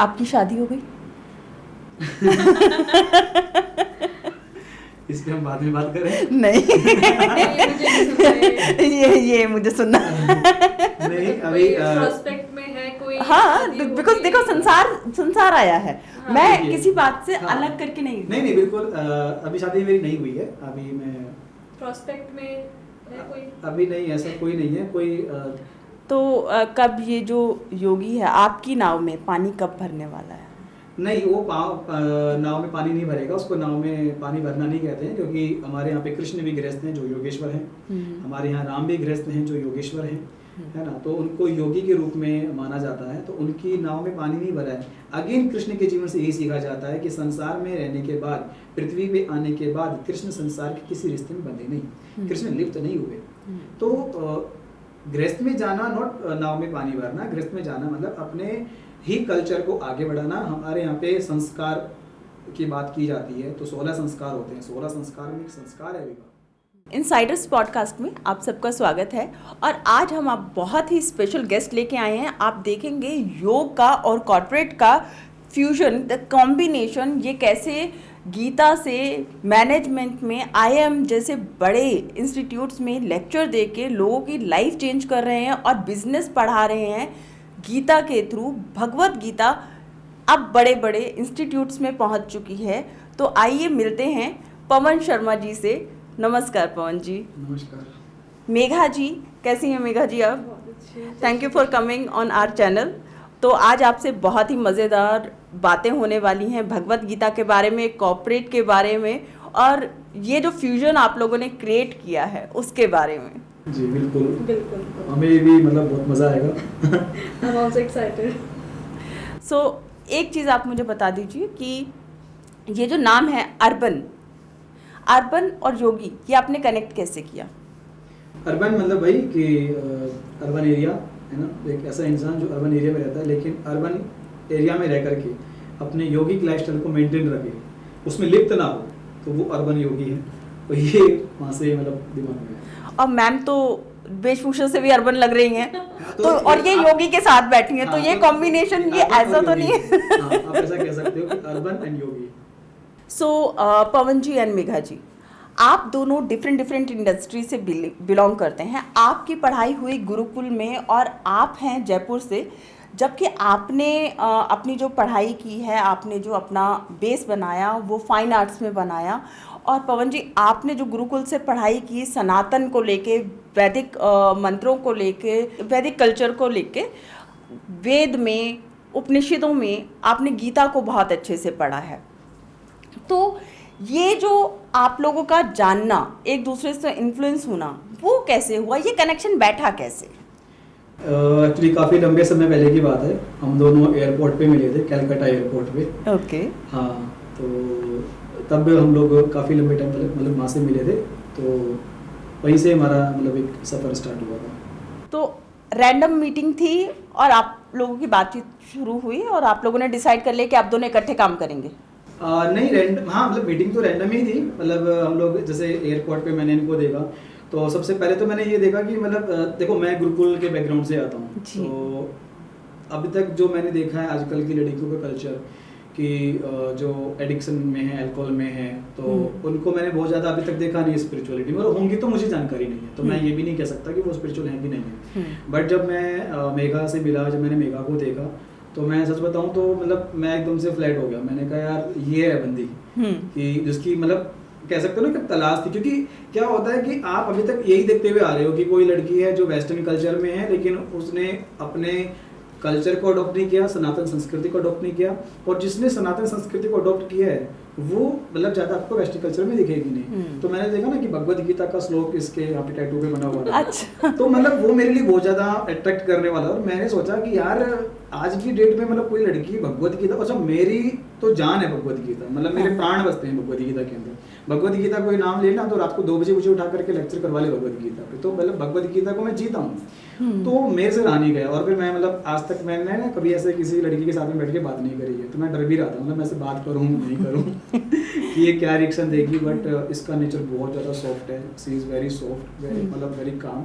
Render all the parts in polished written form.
आपकी शादी हो गई? इस पे हम बाद में बात करें? नहीं ये मुझे सुनना नहीं अभी प्रोस्पेक्ट में है कोई? हाँ, बिकॉज देखो संसार आया है। हाँ, मैं देखिए, किसी बात से हाँ, अलग करके नहीं नहीं बिल्कुल अभी शादी मेरी नहीं हुई है। अभी मैं प्रोस्पेक्ट में है कोई? अभी नहीं, ऐसा कोई नहीं है कोई तो कब ये जो योगी है आपकी नाव में पानी कब भरने वाला है? नहीं, वो नाव में पानी नहीं भरेगा। उसको नाव में पानी भरना नहीं कहते हैं, क्योंकि हमारे यहाँ पे कृष्ण भी गृहस्थ हैं जो योगेश्वर हैं, हमारे यहाँ राम भी गृहस्थ हैं जो योगेश्वर हैं, है ना। तो उनको योगी के रूप में माना जाता है, तो उनकी नाव में पानी नहीं भरा है। अगेन कृष्ण के जीवन से यही सीखा जाता है कि संसार में रहने के बाद, पृथ्वी पे आने के बाद कृष्ण संसार के किसी रिश्ते में बंधे नहीं, कृष्ण लिप्त नहीं हुए। तो गृहस्थ में जाना नॉट नाव में पानी भरना, गृहस्थ में जाना मतलब अपने ही कल्चर को आगे बढ़ाना। हमारे यहाँ पे संस्कार की बात की जाती है, तो 16 संस्कार होते हैं, 16 संस्कार में एक संस्कार है विवाह। इनसाइडर्स पॉडकास्ट में आप सबका स्वागत है और आज हम आप बहुत ही स्पेशल गेस्ट लेके आए हैं। आप देखेंगे योग का और कॉर्पोरेट का फ्यूजन, द कॉम्बिनेशन, ये कैसे गीता से मैनेजमेंट में IIM जैसे बड़े इंस्टीट्यूट्स में लेक्चर दे के लोगों की लाइफ चेंज कर रहे हैं और बिजनेस पढ़ा रहे हैं गीता के थ्रू। भगवत गीता अब बड़े बड़े इंस्टीट्यूट्स में पहुंच चुकी है। तो आइए मिलते हैं पवन शर्मा जी से। नमस्कार पवन जी। नमस्कार। मेघा जी, कैसी हैं मेघा जी आप? बहुत अच्छी। Thank you for coming on our channel. तो आज आपसे बहुत ही मज़ेदार बातें होने वाली हैं भगवत गीता के बारे में, कॉर्पोरेट के बारे में और ये जो फ्यूजन आप लोगों ने क्रिएट किया है उसके बारे में। जी बिल्कुल बिल्कुल, हमें भी मतलब बहुत मज़ा आएगा। I'm also excited. सो एक चीज़ आप मुझे बता दीजिए कि ये जो नाम है अर्बन और योगी, ये आपने कनेक्ट कैसे किया? अर्बन मतलब भाई कि अर्बन एरिया है ना, एक ऐसा इंसान जो अर्बन एरिया में रहता है लेकिन अर्बन एरिया में रह करके अपने योगिक लाइफस्टाइल को मेंटेन रखे, उसमें लिप्त ना हो, तो वो अर्बन योगी है। तो ये वहाँ से मतलब दिमाग में है। और मैम तो वेशभूषा से भी अर्बन लग रही हैं तो और ये योगी के साथ बैठी हैं, तो ये कॉम्बिनेशन ये ऐसा तो नहीं है। आप ऐसा कह सकते हो कि urban and yogi. So Pavan ji and Megha ji, आप दोनों डिफरेंट इंडस्ट्री से बिलोंग करते हैं। आपकी पढ़ाई हुई गुरुकुल में और आप हैं जयपुर से, जबकि आपने अपनी जो पढ़ाई की है, आपने जो अपना बेस बनाया वो फाइन आर्ट्स में बनाया। और पवन जी, आपने जो गुरुकुल से पढ़ाई की सनातन को लेके, वैदिक मंत्रों को लेके, वैदिक कल्चर को लेके, वेद में, उपनिषदों में आपने गीता को बहुत अच्छे से पढ़ा है। तो ये जो आप लोगों का जानना, एक दूसरे से इन्फ्लुएंस होना, वो कैसे हुआ? ये कनेक्शन बैठा कैसे? एक्चुअली काफ़ी लंबे समय पहले की बात है। हम दोनों एयरपोर्ट पे मिले थे, कलकत्ता एयरपोर्ट पे। ओके। हाँ, तो तब हम लोग काफ़ी लंबे टाइम पहले मतलब वहाँ से मिले थे, तो वहीं से हमारा मतलब एक सफ़र स्टार्ट हुआ था। तो रैंडम मीटिंग थी और आप लोगों की बातचीत शुरू हुई और आप लोगों ने डिसाइड कर लिया कि आप दोनों इकट्ठे काम करेंगे? नहीं रैंडम, हाँ मतलब मीटिंग तो रैंडम ही थी। मतलब हम लोग जैसे एयरपोर्ट पे मैंने इनको देखा, तो सबसे पहले तो मैंने ये देखा कि मतलब देखो मैं गुरुकुल के बैकग्राउंड से आता हूँ, तो अभी तक जो मैंने देखा है आजकल की लड़कियों का कल्चर कि जो एडिक्शन में है, अल्कोहल में है, तो उनको मैंने बहुत ज़्यादा अभी तक देखा नहीं स्पिरिचुअलिटी में। और होंगी तो मुझे जानकारी नहीं है, तो मैं ये भी नहीं कह सकता कि वो स्पिरिचुअल है कि नहीं है। बट जब मैं मेघा से मिला, जब मैंने मेघा को देखा, तो मैं सच बताऊं तो मतलब मैं एकदम से फ्लैट हो गया। मैंने कहा यार ये है बंदी कि जिसकी मतलब कह सकते हो ना कि तलाश थी। क्योंकि क्या होता है कि आप अभी तक यही देखते हुए आ रहे हो कि कोई लड़की है जो वेस्टर्न कल्चर में है, लेकिन उसने अपने कल्चर को अडॉप्ट नहीं किया, सनातन संस्कृति को अडॉप्ट नहीं किया। और जिसने सनातन संस्कृति को अडॉप्ट किया है वो मतलब ज़्यादा आपको वेस्टर्न कल्चर में दिखेगी नहीं। तो मैंने देखा ना कि भगवत गीता का श्लोक इसके यहाँ पे टैटू पे बना हुआ था। अच्छा। तो मतलब वो मेरे लिए बहुत ज़्यादा अट्रैक्ट करने वाला। और मैंने सोचा कि यार आज की डेट में मतलब कोई लड़की भगवत गीता, अच्छा मेरी तो जान है भगवत गीता, मतलब मेरे प्राण बसते हैं भगवत गीता के अंदर। भगवत गीता कोई नाम लेना तो रात को 2 बजे मुझे उठा करके लेक्चर करवा ले भगवत गीता पे, तो मतलब भगवत गीता को मैं जीता हूँ। तो मेरे से रहा नहीं गया। और फिर मैं मतलब आज तक मैंने ना कभी ऐसे किसी लड़की के साथ में बैठ के बात नहीं करी है, तो मैं डर भी रहा था मतलब मैं ऐसे बात करूँ नहीं करूँ कि ये क्या रिएक्शन देगी। बट इसका नेचर बहुत ज़्यादा सॉफ्ट है, सी इज़ वेरी सॉफ्ट, वेरी मतलब वेरी काम।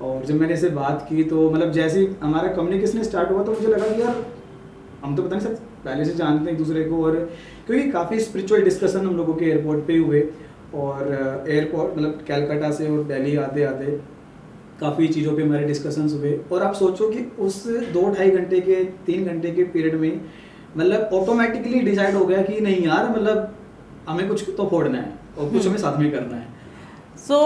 और जब मैंने इसे बात की तो मतलब जैसे ही हमारा कम्युनिकेशन स्टार्ट हुआ तो मुझे लगा कि यार हम तो पता नहीं पहले से जानते हैं एक दूसरे को, और क्योंकि काफ़ी स्पिरिचुअल डिस्कशन हम लोगों के एयरपोर्ट पे हुए, और एयरपोर्ट मतलब कैलकाटा से और दिल्ली आते आते काफ़ी चीज़ों पे हमारे डिस्कशंस हुए। और आप सोचो कि उस 2-2.5 घंटे के 3 घंटे के पीरियड में मतलब ऑटोमेटिकली डिसाइड हो गया कि नहीं यार, मतलब हमें कुछ तो फोड़ना है और कुछ हमें साथ में करना है। सो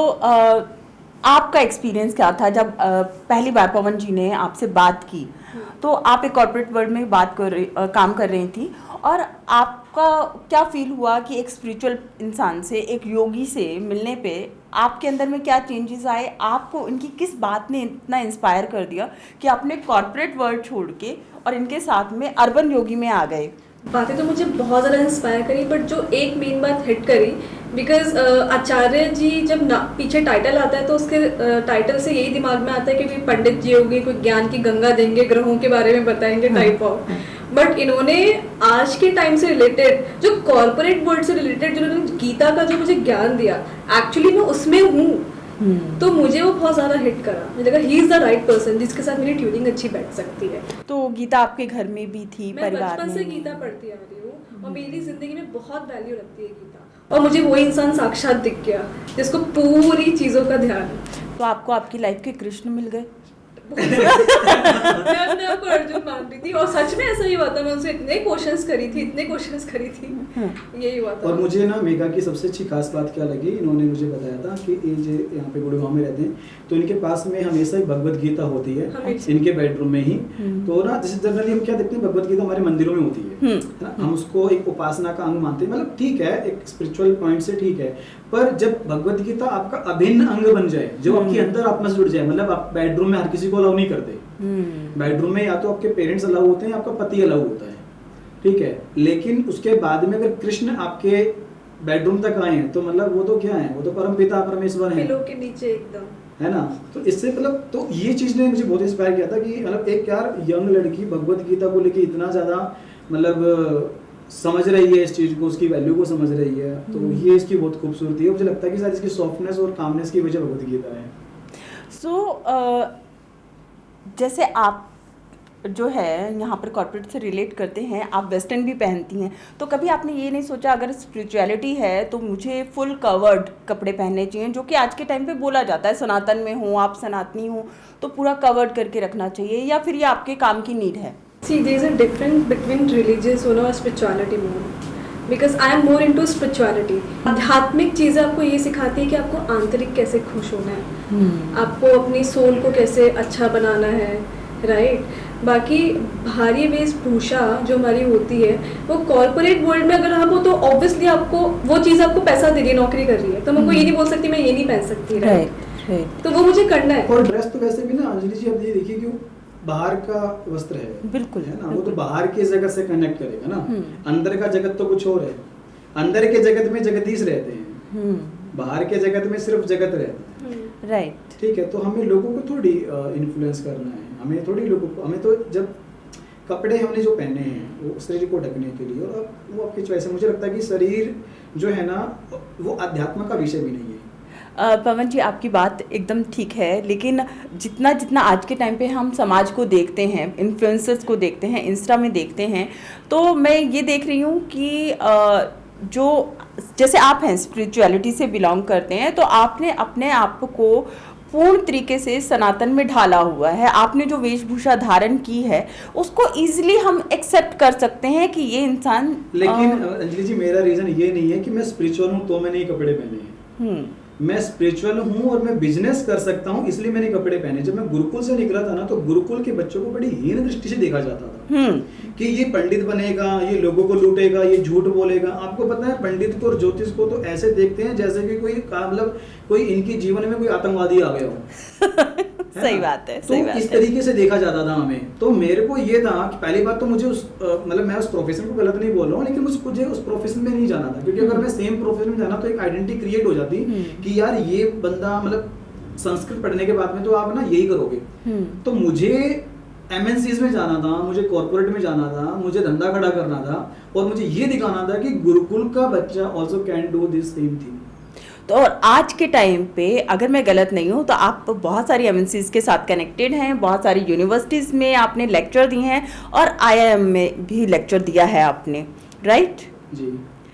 आपका एक्सपीरियंस क्या था जब पहली बार पवन जी ने आपसे बात की? तो आप एक कॉर्पोरेट वर्ल्ड में काम कर रही थी, और आपका क्या फील हुआ कि एक स्पिरिचुअल इंसान से, एक योगी से मिलने पे आपके अंदर में क्या चेंजेस आए? आपको इनकी किस बात ने इतना इंस्पायर कर दिया कि आपने कॉर्पोरेट वर्ल्ड छोड़ के और इनके साथ में अर्बन योगी में आ गए? बातें तो मुझे बहुत ज़्यादा इंस्पायर करी, बट जो एक मेन बात हिट करी, बिकॉज आचार्य जी जब पीछे टाइटल आता है तो उसके टाइटल से यही दिमाग में आता है कि कोई पंडित जी होंगे, कोई ज्ञान की गंगा देंगे, ग्रहों के बारे में बताएंगे टाइप ऑफ। बट इन्होंने आज के टाइम से रिलेटेड, जो कॉर्पोरेट वर्ल्ड से रिलेटेड, जिन्होंने गीता का जो मुझे ज्ञान दिया, एक्चुअली मैं उसमें हूँ, तो मुझे वो बहुत ज़्यादा हिट करा। मुझे लगा he is the right person जिसके साथ मेरी ट्यूनिंग अच्छी बैठ सकती है। तो गीता आपके घर में भी थी, मैं परिवार बचपन में? से गीता पढ़ती आ रही हूँ और मेरी जिंदगी में बहुत वैल्यू रखती है गीता, और मुझे वो इंसान साक्षात दिख गया जिसको पूरी चीज़ों का ध्यान है। तो आपको आपकी लाइफ के कृष्ण मिल गए? मैं अपने आप को अर्जुन मान रही थी, और सच में ऐसा ही हुआ था। मैं उनसे इतने क्वेश्चंस करी थी, यही हुआ था। और मुझे ना मेघा की सबसे अच्छी खास बात क्या लगी, इन्होंने मुझे बताया था कि ये जो यहाँ पे गुड़गांव में रहते हैं, तो इनके पास में हमेशा ही भगवत गीता होती है इनके बेडरूम में ही। तो ना जैसे जनरली हम क्या देखते हैं, भगवत गीता हमारे मंदिरों में होती है ना, हम उसको एक उपासना का अंग मानते हैं, मतलब ठीक है, एक स्पिरिचुअल पॉइंट से ठीक है। पर जब भगवत गीता आपका अभिन्न अंग बन जाए, जो आपके अंदर आत्मा से जुड़ जाए, मतलब आप बेडरूम में हर किसी को अलाउ नहीं करते। बेडरूम में या तो आपके पेरेंट्स अलाउ होते हैं या आपका पति अलाउ होता है, ठीक है, लेकिन उसके बाद में अगर कृष्ण आपके बेडरूम तक आए हैं तो मतलब वो तो क्या है, वो तो परम पिता परमेश्वर है, पिलो के नीचे एकदम, है ना। तो इससे मतलब तो ये चीज ने मुझे बहुत इंस्पायर किया था कि मतलब एक यार यंग लड़की भगवत गीता को लेके इतना ज्यादा मतलब समझ रही है इस चीज को, उसकी वैल्यू को समझ रही है, तो ये इसकी बहुत खूबसूरती है। मुझे लगता है कि शायद इसकी सॉफ्टनेस और कामनेस की वजह भगवत गीता है। सो जैसे आप जो है यहाँ पर कॉर्पोरेट से रिलेट करते हैं, आप वेस्टर्न भी पहनती हैं, तो कभी आपने ये नहीं सोचा अगर स्पिरिचुअलिटी है तो मुझे फुल कवर्ड कपड़े पहनने चाहिए, जो कि आज के टाइम पे बोला जाता है, सनातन में हो, आप सनातनी हो तो पूरा कवर्ड करके रखना चाहिए, या फिर ये आपके काम की नीड है? See, there is a difference between religious होना और spirituality more. Because I am more into spirituality. आध्यात्मिक चीज़ें आपको ये सिखाती है कि आपको आंतरिक कैसे खुश होना है, आपको अपनी सोल को कैसे अच्छा बनाना है, राइट। बाकी भारी वेशभूषा जो हमारी होती है, वो कॉर्पोरेट वर्ल्ड में अगर आप हो तो ऑब्वियसली आपको वो चीज़ आपको पैसा दे रही है, नौकरी कर रही है, तो मैं ये नहीं बोल सकती मैं ये नहीं पहन सकती, राइट। तो वो मुझे करना है। और ड्रेस तो वैसे भी ना अंजलि जी, आप ये देखिए कि बाहर का वस्त्र है, बिल्कुल है ना, वो तो बाहर के जगत से कनेक्ट करेगा ना, अंदर का जगत तो कुछ और है। अंदर के जगत में जगदीश रहते हैं, बाहर के जगत में सिर्फ जगत रहता है, राइट। ठीक है। तो हमें लोगों को थोड़ी इन्फ्लुएंस करना है, हमें थोड़ी लोगों को, हमें तो जब कपड़े हमने जो पहने हैं वो शरीर को ढकने के लिए, और वो आपकी चॉइस है। मुझे लगता है कि शरीर जो है ना वो अध्यात्म का विषय भी नहीं है। पवन जी, आपकी बात एकदम ठीक है, लेकिन जितना जितना आज के टाइम पे हम समाज को देखते हैं, इन्फ्लुएंसर्स को देखते हैं, इंस्टा में देखते हैं, तो मैं ये देख रही हूँ कि जो जैसे आप हैं स्पिरिचुअलिटी से बिलोंग करते हैं, तो आपने अपने आप को पूर्ण तरीके से सनातन में ढाला हुआ है। आपने जो वेशभूषा धारण की है उसको इजीली हम एक्सेप्ट कर सकते हैं कि ये इंसान, लेकिन अंजलि जी मेरा रीजन ये नहीं है कि मैं स्पिरिचुअल हूँ तो मैंने ये कपड़े पहने हैं। मैं स्पिरिचुअल हूँ और मैं बिजनेस कर सकता हूँ, इसलिए मैंने कपड़े पहने। जब मैं गुरुकुल से निकला था ना, तो गुरुकुल के बच्चों को बड़ी हीन दृष्टि से देखा जाता था कि ये पंडित बनेगा, ये लोगों को लूटेगा, ये झूठ बोलेगा। आपको पता है पंडित को और ज्योतिष को तो ऐसे देखते हैं जैसे कि कोई मतलब कोई इनके जीवन में कोई आतंकवादी आ गया हो। सही बात है, तो इस तरीके से देखा जाता था हमें। तो मेरे को ये था कि पहली बात तो मुझे उस मतलब मैं उस प्रोफेशन को गलत नहीं बोल रहा हूँ, लेकिन मुझे उस प्रोफेशन में नहीं जाना था, क्योंकि अगर मैं सेम प्रोफेशन में जाना तो एक आइडेंटिटी क्रिएट हो जाती कि यार ये बंदा मतलब संस्कृत पढ़ने के बाद में तो आप ना यही करोगे। तो मुझे एमएनसीज में जाना था, मुझे कॉर्पोरेट में जाना था, मुझे धंधा खड़ा करना था, और मुझे ये दिखाना था कि गुरुकुल का बच्चा also can do this same thing. तो और आज के टाइम पे अगर मैं गलत नहीं हूँ तो आप बहुत सारी एमएनसीज के साथ कनेक्टेड हैं, बहुत सारी यूनिवर्सिटीज़ में आपने लेक्चर दिए हैं और आईआईएम में भी लेक्चर दिया है आपने, राइट? जी,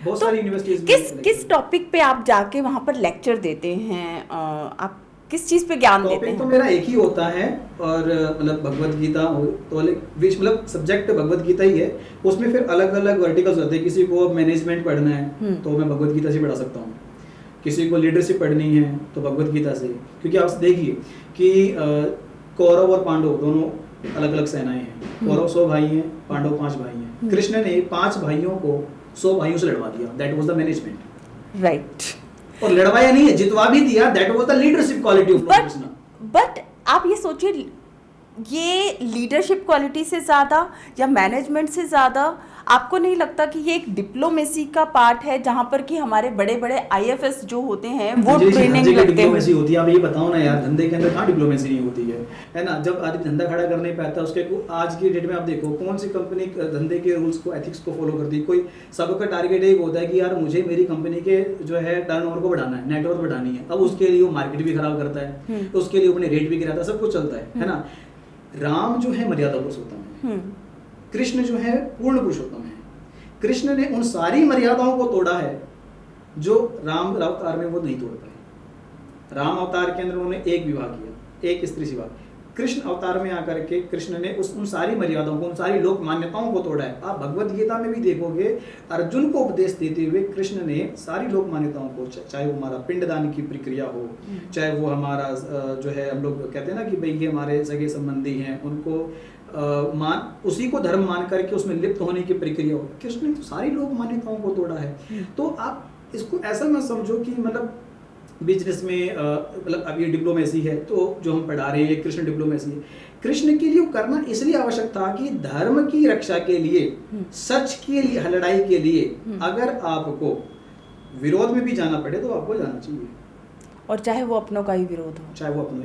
बहुत तो सारी यूनिवर्सिटीज किस टॉपिक पे आप जाके वहाँ पर लेक्चर देते हैं? आप किस चीज़ पे ज्ञान देते हैं? टॉपिक तो मेरा एक ही होता है, और मतलब भगवत गीता तो मतलब सब्जेक्ट भगवत गीता ही है। उसमें फिर अलग अलग वर्टिकल्स होते हैं। किसी को मैनेजमेंट पढ़ना है तो मैं भगवत गीता से पढ़ा सकता हूँ, किसी को लीडरशिप पढ़नी है तो भगवत गीता से। क्योंकि आप देखिए कि कौरव और पांडव दोनों अलग अलग सेनाएं हैं। कौरव 100 भाई हैं, पांडव 5 भाई हैं। कृष्ण ने 5 भाइयों को 100 भाइयों से लड़वा दिया, that was the management, right. और लड़वाया नहीं है, जितवा भी दिया, that was the leadership quality of Krishna. But आप ये सोचिए, ये लीडरशिप क्वालिटी से ज़्यादा या मैनेजमेंट से ज़्यादा आपको नहीं लगता कि ये एक डिप्लोमेसी का पार्ट है, जहाँ पर कि हमारे बड़े बड़े आईएफएस जो होते हैं वो ट्रेनिंग लगते हैं? डिप्लोमेसी होती है। आप ये बताओ ना यार, धंधे के अंदर कहाँ डिप्लोमेसी नहीं होती है ना? जब आदमी धंधा खड़ा करने पे आता है, उसके आज की डेट में आप देखो कौन सी कंपनी धंधे के रूल्स को, एथिक्स को फॉलो करती है? कोई सबका टारगेट एक होता है कि यार मुझे मेरी कंपनी के जो है टर्नओवर को बढ़ाना है, नेटवर्क बढ़ानी है। अब उसके लिए वो मार्केट भी खराब करता है, उसके लिए अपने रेट भी गिराता है, सब कुछ चलता है ना? राम जो है मर्यादा पुरुषोत्तम है, कृष्ण जो है पूर्ण पुरुषोत्तम है। कृष्ण ने उन सारी मर्यादाओं को तोड़ा है जो राम अवतार में वो नहीं तोड़ पाए। राम अवतार के अंदर उन्होंने एक विवाह किया, एक स्त्री से विवाह। कृष्ण अवतार में आकर के कृष्ण ने उन सारी मर्यादाओं को, उन सारी लोक मान्यताओं को तोड़ा है। आप भगवत गीता में भी देखोगे, अर्जुन को उपदेश देते हुए कृष्ण ने सारी लोक मान्यताओं को, चाहे वो हमारा पिंडदान की प्रक्रिया हो, चाहे वो हमारा जो है हम लोग कहते हैं ना कि भाई ये हमारे सगे संबंधी हैं, उनको उसी को धर्म मान करके उसमें लिप्त होने की प्रक्रिया हो, कृष्ण ने तो सारी लोक मान्यताओं को तोड़ा है। तो आप इसको ऐसा मत समझो कि मतलब बिजनेस में मतलब अब ये डिप्लोमेसी है तो जो हम पढ़ा रहे हैं कृष्ण डिप्लोमेसी है। कृष्ण के लिए करना इसलिए आवश्यक था कि धर्म की रक्षा के लिए, सच के लिए, लड़ाई के लिए अगर आपको विरोध में भी जाना पड़े तो आपको जाना चाहिए, और चाहे वो अपनों का ही विरोध हो। चाहे वो अपने,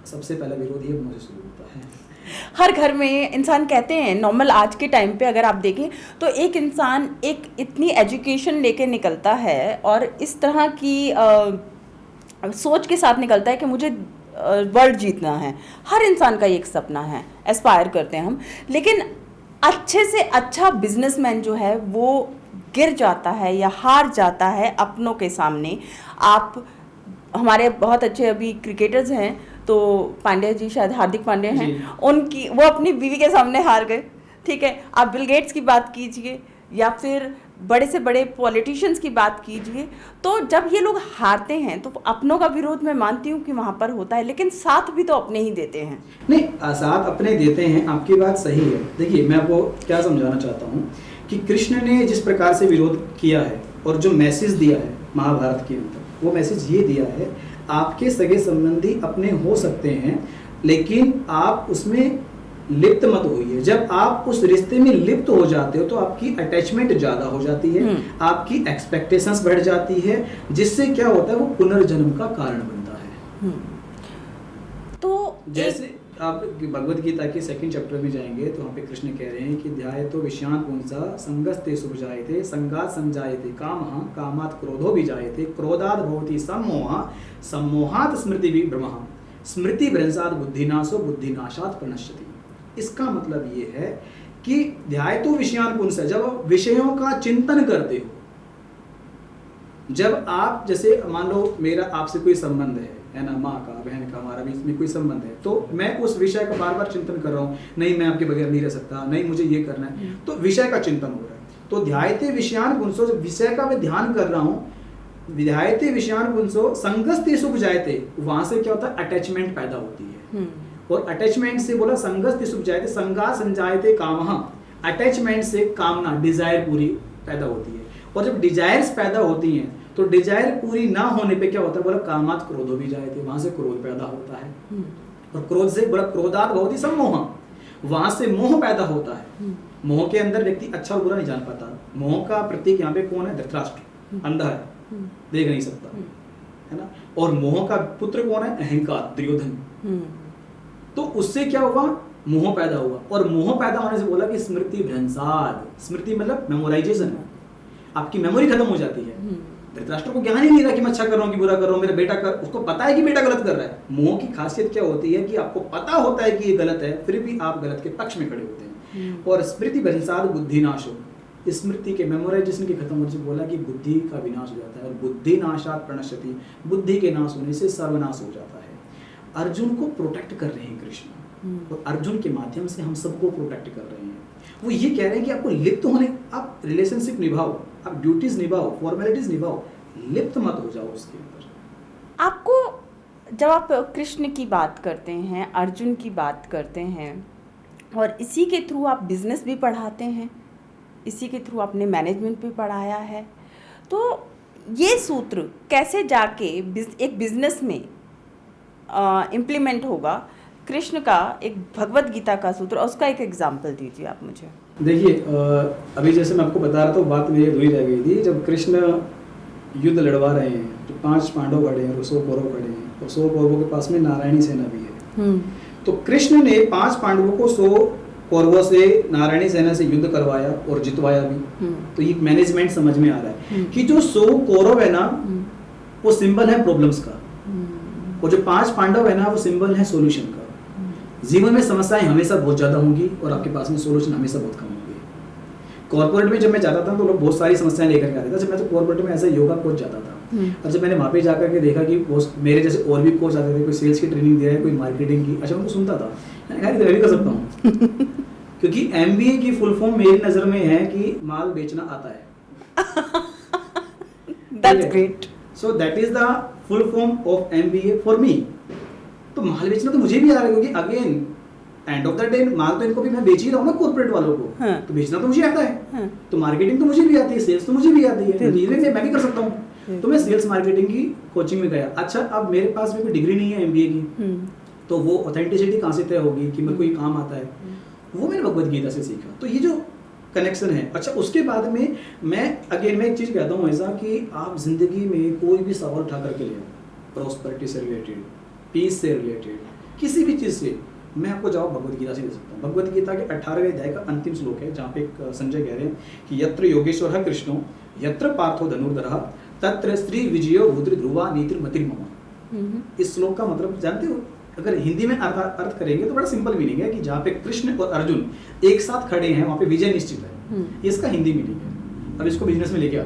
सबसे पहला विरोध ही अपनों से शुरू होता है। हर घर में इंसान कहते हैं, नॉर्मल आज के टाइम पे अगर आप देखें तो एक इंसान एक इतनी एजुकेशन लेके निकलता है और इस तरह की सोच के साथ निकलता है कि मुझे वर्ल्ड जीतना है। हर इंसान का एक सपना है, एस्पायर करते हैं हम, लेकिन अच्छे से अच्छा बिजनेसमैन जो है वो गिर जाता है या हार जाता है अपनों के सामने। आप हमारे बहुत अच्छे अभी क्रिकेटर्स हैं, तो पांड्या जी, शायद हार्दिक पांड्या हैं, उनकी वो अपनी बीवी के सामने हार गए, ठीक है? आप बिल गेट्स की बात कीजिए या फिर बड़े से बड़े पॉलिटिशियंस की बात कीजिए, तो जब ये लोग हारते हैं तो अपनों का विरोध मैं मानती हूँ कि वहाँ पर होता है, लेकिन साथ भी तो अपने ही देते हैं। नहीं, साथ अपने देते हैं, आपकी बात सही है। देखिए मैं आपको क्या समझाना चाहता हूँ कि कृष्ण ने जिस प्रकार से विरोध किया है और जो मैसेज दिया है महाभारत के अंदर, वो मैसेज ये दिया है, आपके सगे संबंधी अपने हो सकते हैं लेकिन आप उसमें लिप्त मत होइए। जब आप उस रिश्ते में लिप्त हो जाते हो तो आपकी अटैचमेंट ज्यादा हो जाती है, आपकी एक्सपेक्टेशंस बढ़ जाती है, जिससे क्या होता है वो पुनर्जन्म का कारण बनता है। तो जैसे आप भगवत गीता के 2nd चैप्टर में जाएंगे तो वहाँ पे कृष्ण कह रहे हैं कि ध्यायतो विषयान पुंसा संगस्ते सुभजायते संगात संजायते कामः कामात् क्रोधो विजायते क्रोधात् भवति सम्मोहः सम्मोहात् स्मृति विभ्रमः स्मृति भ्रंशात् बुद्धिनाशो बुद्धिनाशात् प्रणश्यति। इसका मतलब ये है कि ध्यायतो विषयान पुंसा, जब आप विषयों का चिंतन करते हो, जब आप जैसे मान लो मेरा आपसे कोई संबंध है ना, माँ का, बहन का, हमारा बीच में कोई संबंध है, तो मैं उस विषय का बार बार चिंतन कर रहा हूँ, नहीं मैं आपके बगैर नहीं रह सकता, नहीं मुझे ये करना है, तो विषय का चिंतन हो रहा है। तो ध्यायते विषयान पुंसो, विषय का मैं ध्यान कर रहा हूँ, ध्यायते विषयान पुंसो संगस्ते सुख जायते, वहां से क्या होता है अटैचमेंट पैदा होती है, और अटैचमेंट से बोला संगस्ते सुख जायते संगात संजायते कामः, अटैचमेंट से कामना, डिजायर पूरी पैदा होती है, और जब डिजायर्स पैदा होती हैं तो डिजायर पूरी ना होने पे क्या होता है, बोला कामात क्रोधो भी जायते, वहां से क्रोध पैदा होता है, और क्रोध से बोला क्रोधात भवति सम्मोह, वहां से मोह पैदा होता है। मोह के अंदर व्यक्ति अच्छा और बुरा नहीं जान पाता। मोह का प्रतीक यहाँ पे कौन है? धृतराष्ट्र, अंधा है, देख नहीं सकता है ना, और मोह का पुत्र कौन है? अहंकार, दुर्योधन। तो उससे क्या हुआ? मोह पैदा हुआ, और मोह पैदा होने से बोला कि स्मृति भ्रंशात्, स्मृति मतलब मेमोराइजेशन, आपकी मेमोरी खत्म हो जाती है, धृतराष्ट्र को ज्ञान ही नहीं रहा कि मैं अच्छा कर रहा हूँ कि बुरा कर रहा हूँ, मेरा बेटा कर, उसको पता है कि बेटा गलत कर रहा है। मोह की खासियत क्या होती है कि आपको पता होता है कि ये गलत है, फिर भी आप गलत के पक्ष में खड़े होते हैं। और स्मृति भ्रंशात बुद्धि नाश हो, स्मृति के मेमोराइजेशन के खत्म होने से बोला कि बुद्धि का विनाश हो जाता है। और बुद्धि नाशात प्रणश्यति, बुद्धि के नाश होने से सर्वनाश हो जाता है। अर्जुन को प्रोटेक्ट कर रहे हैं कृष्ण, और अर्जुन के माध्यम से हम सबको प्रोटेक्ट कर रहे हैं। वो ये कह रहे हैं कि आपको लिप्त होने, आप रिलेशनशिप निभाओ, आप ड्यूटीज निभाओ, फॉर्मेलिटीज निभाओ, लिप्त मत हो जाओ उसके अंदर। आपको जब आप कृष्ण की बात करते हैं, अर्जुन की बात करते हैं, और इसी के थ्रू आप बिजनेस भी पढ़ाते हैं, इसी के थ्रू आपने मैनेजमेंट भी पढ़ाया है, तो ये सूत्र कैसे जाके एक बिजनेस में इम्प्लीमेंट होगा? कृष्ण का एक भगवत गीता का सूत्र, और उसका एक एग्जाम्पल दीजिए आप मुझे। देखिए, अभी जैसे मैं आपको बता रहा था, बात मेरी अधूरी रह गई थी। जब कृष्ण युद्ध लड़वा रहे हैं, तो 5 पांडव खड़े हैं और 100 कौरव खड़े हैं, और 100 कौरवों के पास में नारायणी सेना भी है। तो कृष्ण ने 5 पांडवों को 100 कौरवों से, नारायणी सेना से युद्ध करवाया और जितवाया भी। तो ये मैनेजमेंट समझ में आ रहा है कि जो 100 कौरव है ना, वो सिंबल है प्रॉब्लम्स का, और जो 5 पांडव है ना, वो सिंबल है सॉल्यूशन का। जीवन में समस्याएं हमेशा बहुत ज्यादा होंगी और आपके पास में सॉल्यूशन हमेशा बहुत कम होंगे। कॉर्पोरेट में जब मैं जाता था तो लोग बहुत सारी समस्याएं लेकर के आते थे। जब मैं तो कॉर्पोरेट में ऐसा योगा कोच जाता था, और जब मैंने वहाँ पे जाकर के देखा कि मेरे जैसे और भी कोच आते थे, कोई सेल्स की ट्रेनिंग दे रहा है, कोई मार्केटिंग की, अच्छा उनको सुनता था, मैंने कहा मैं भी कर सकता हूँ। क्योंकि MBA की फुल फॉर्म मेरी नजर में है कि माल बेचना आता है। That's great. So that is the full form of MBA for me. तो माल बेचना तो मुझे भी आ रहा है, क्योंकि again end of the day माल तो इनको भी मैं बेच ही रहा हूँ ना, कॉर्पोरेट वालों को। हाँ। तो बेचना तो मुझे आता है। हाँ। तो मार्केटिंग तो मुझे भी आती है, सेल्स तो मुझे भी आती है, तो धीरे मैं भी कर सकता हूँ। तो मैं सेल्स मार्केटिंग की कोचिंग में गया। अच्छा, अब मेरे पास भी कोई डिग्री नहीं है MBA की, तो वो ऑथेंटिसिटी कहाँ से तय होगी कि मेरे को ये काम आता है? वो मैंने भगवत गीता से सीखा। तो ये जो कनेक्शन है। अच्छा, उसके बाद में मैं एक चीज़ कहता हूँ ऐसा कि आप जिंदगी में कोई भी सवाल उठा करके ले, प्रॉस्पेरिटी से रिलेटेड, पीस से रिलेटेड, किसी भी चीज़ से, मैं आपको जवाब भगवत गीता से दे सकता हूँ। भगवत गीता के 18वें अध्याय का अंतिम श्लोक है, जहाँ पे संजय कह रहे हैं कि यत्र योगेश्वर कृष्णो यत्र पार्थो धनुर्धरः तत्र स्त्री विजयो भूद्र ध्रुवा नीतिर्मतिर्मम। इस श्लोक का मतलब जानते हो? अगर हिंदी में अर्थ करेंगे तो बड़ा सिंपल मीनिंग है कि जहाँ पे कृष्ण और अर्जुन एक साथ खड़े हैं, वहाँ पे विजय निश्चित है। ये इसका हिंदी मीनिंग है। अब इसको बिजनेस में लेके आओ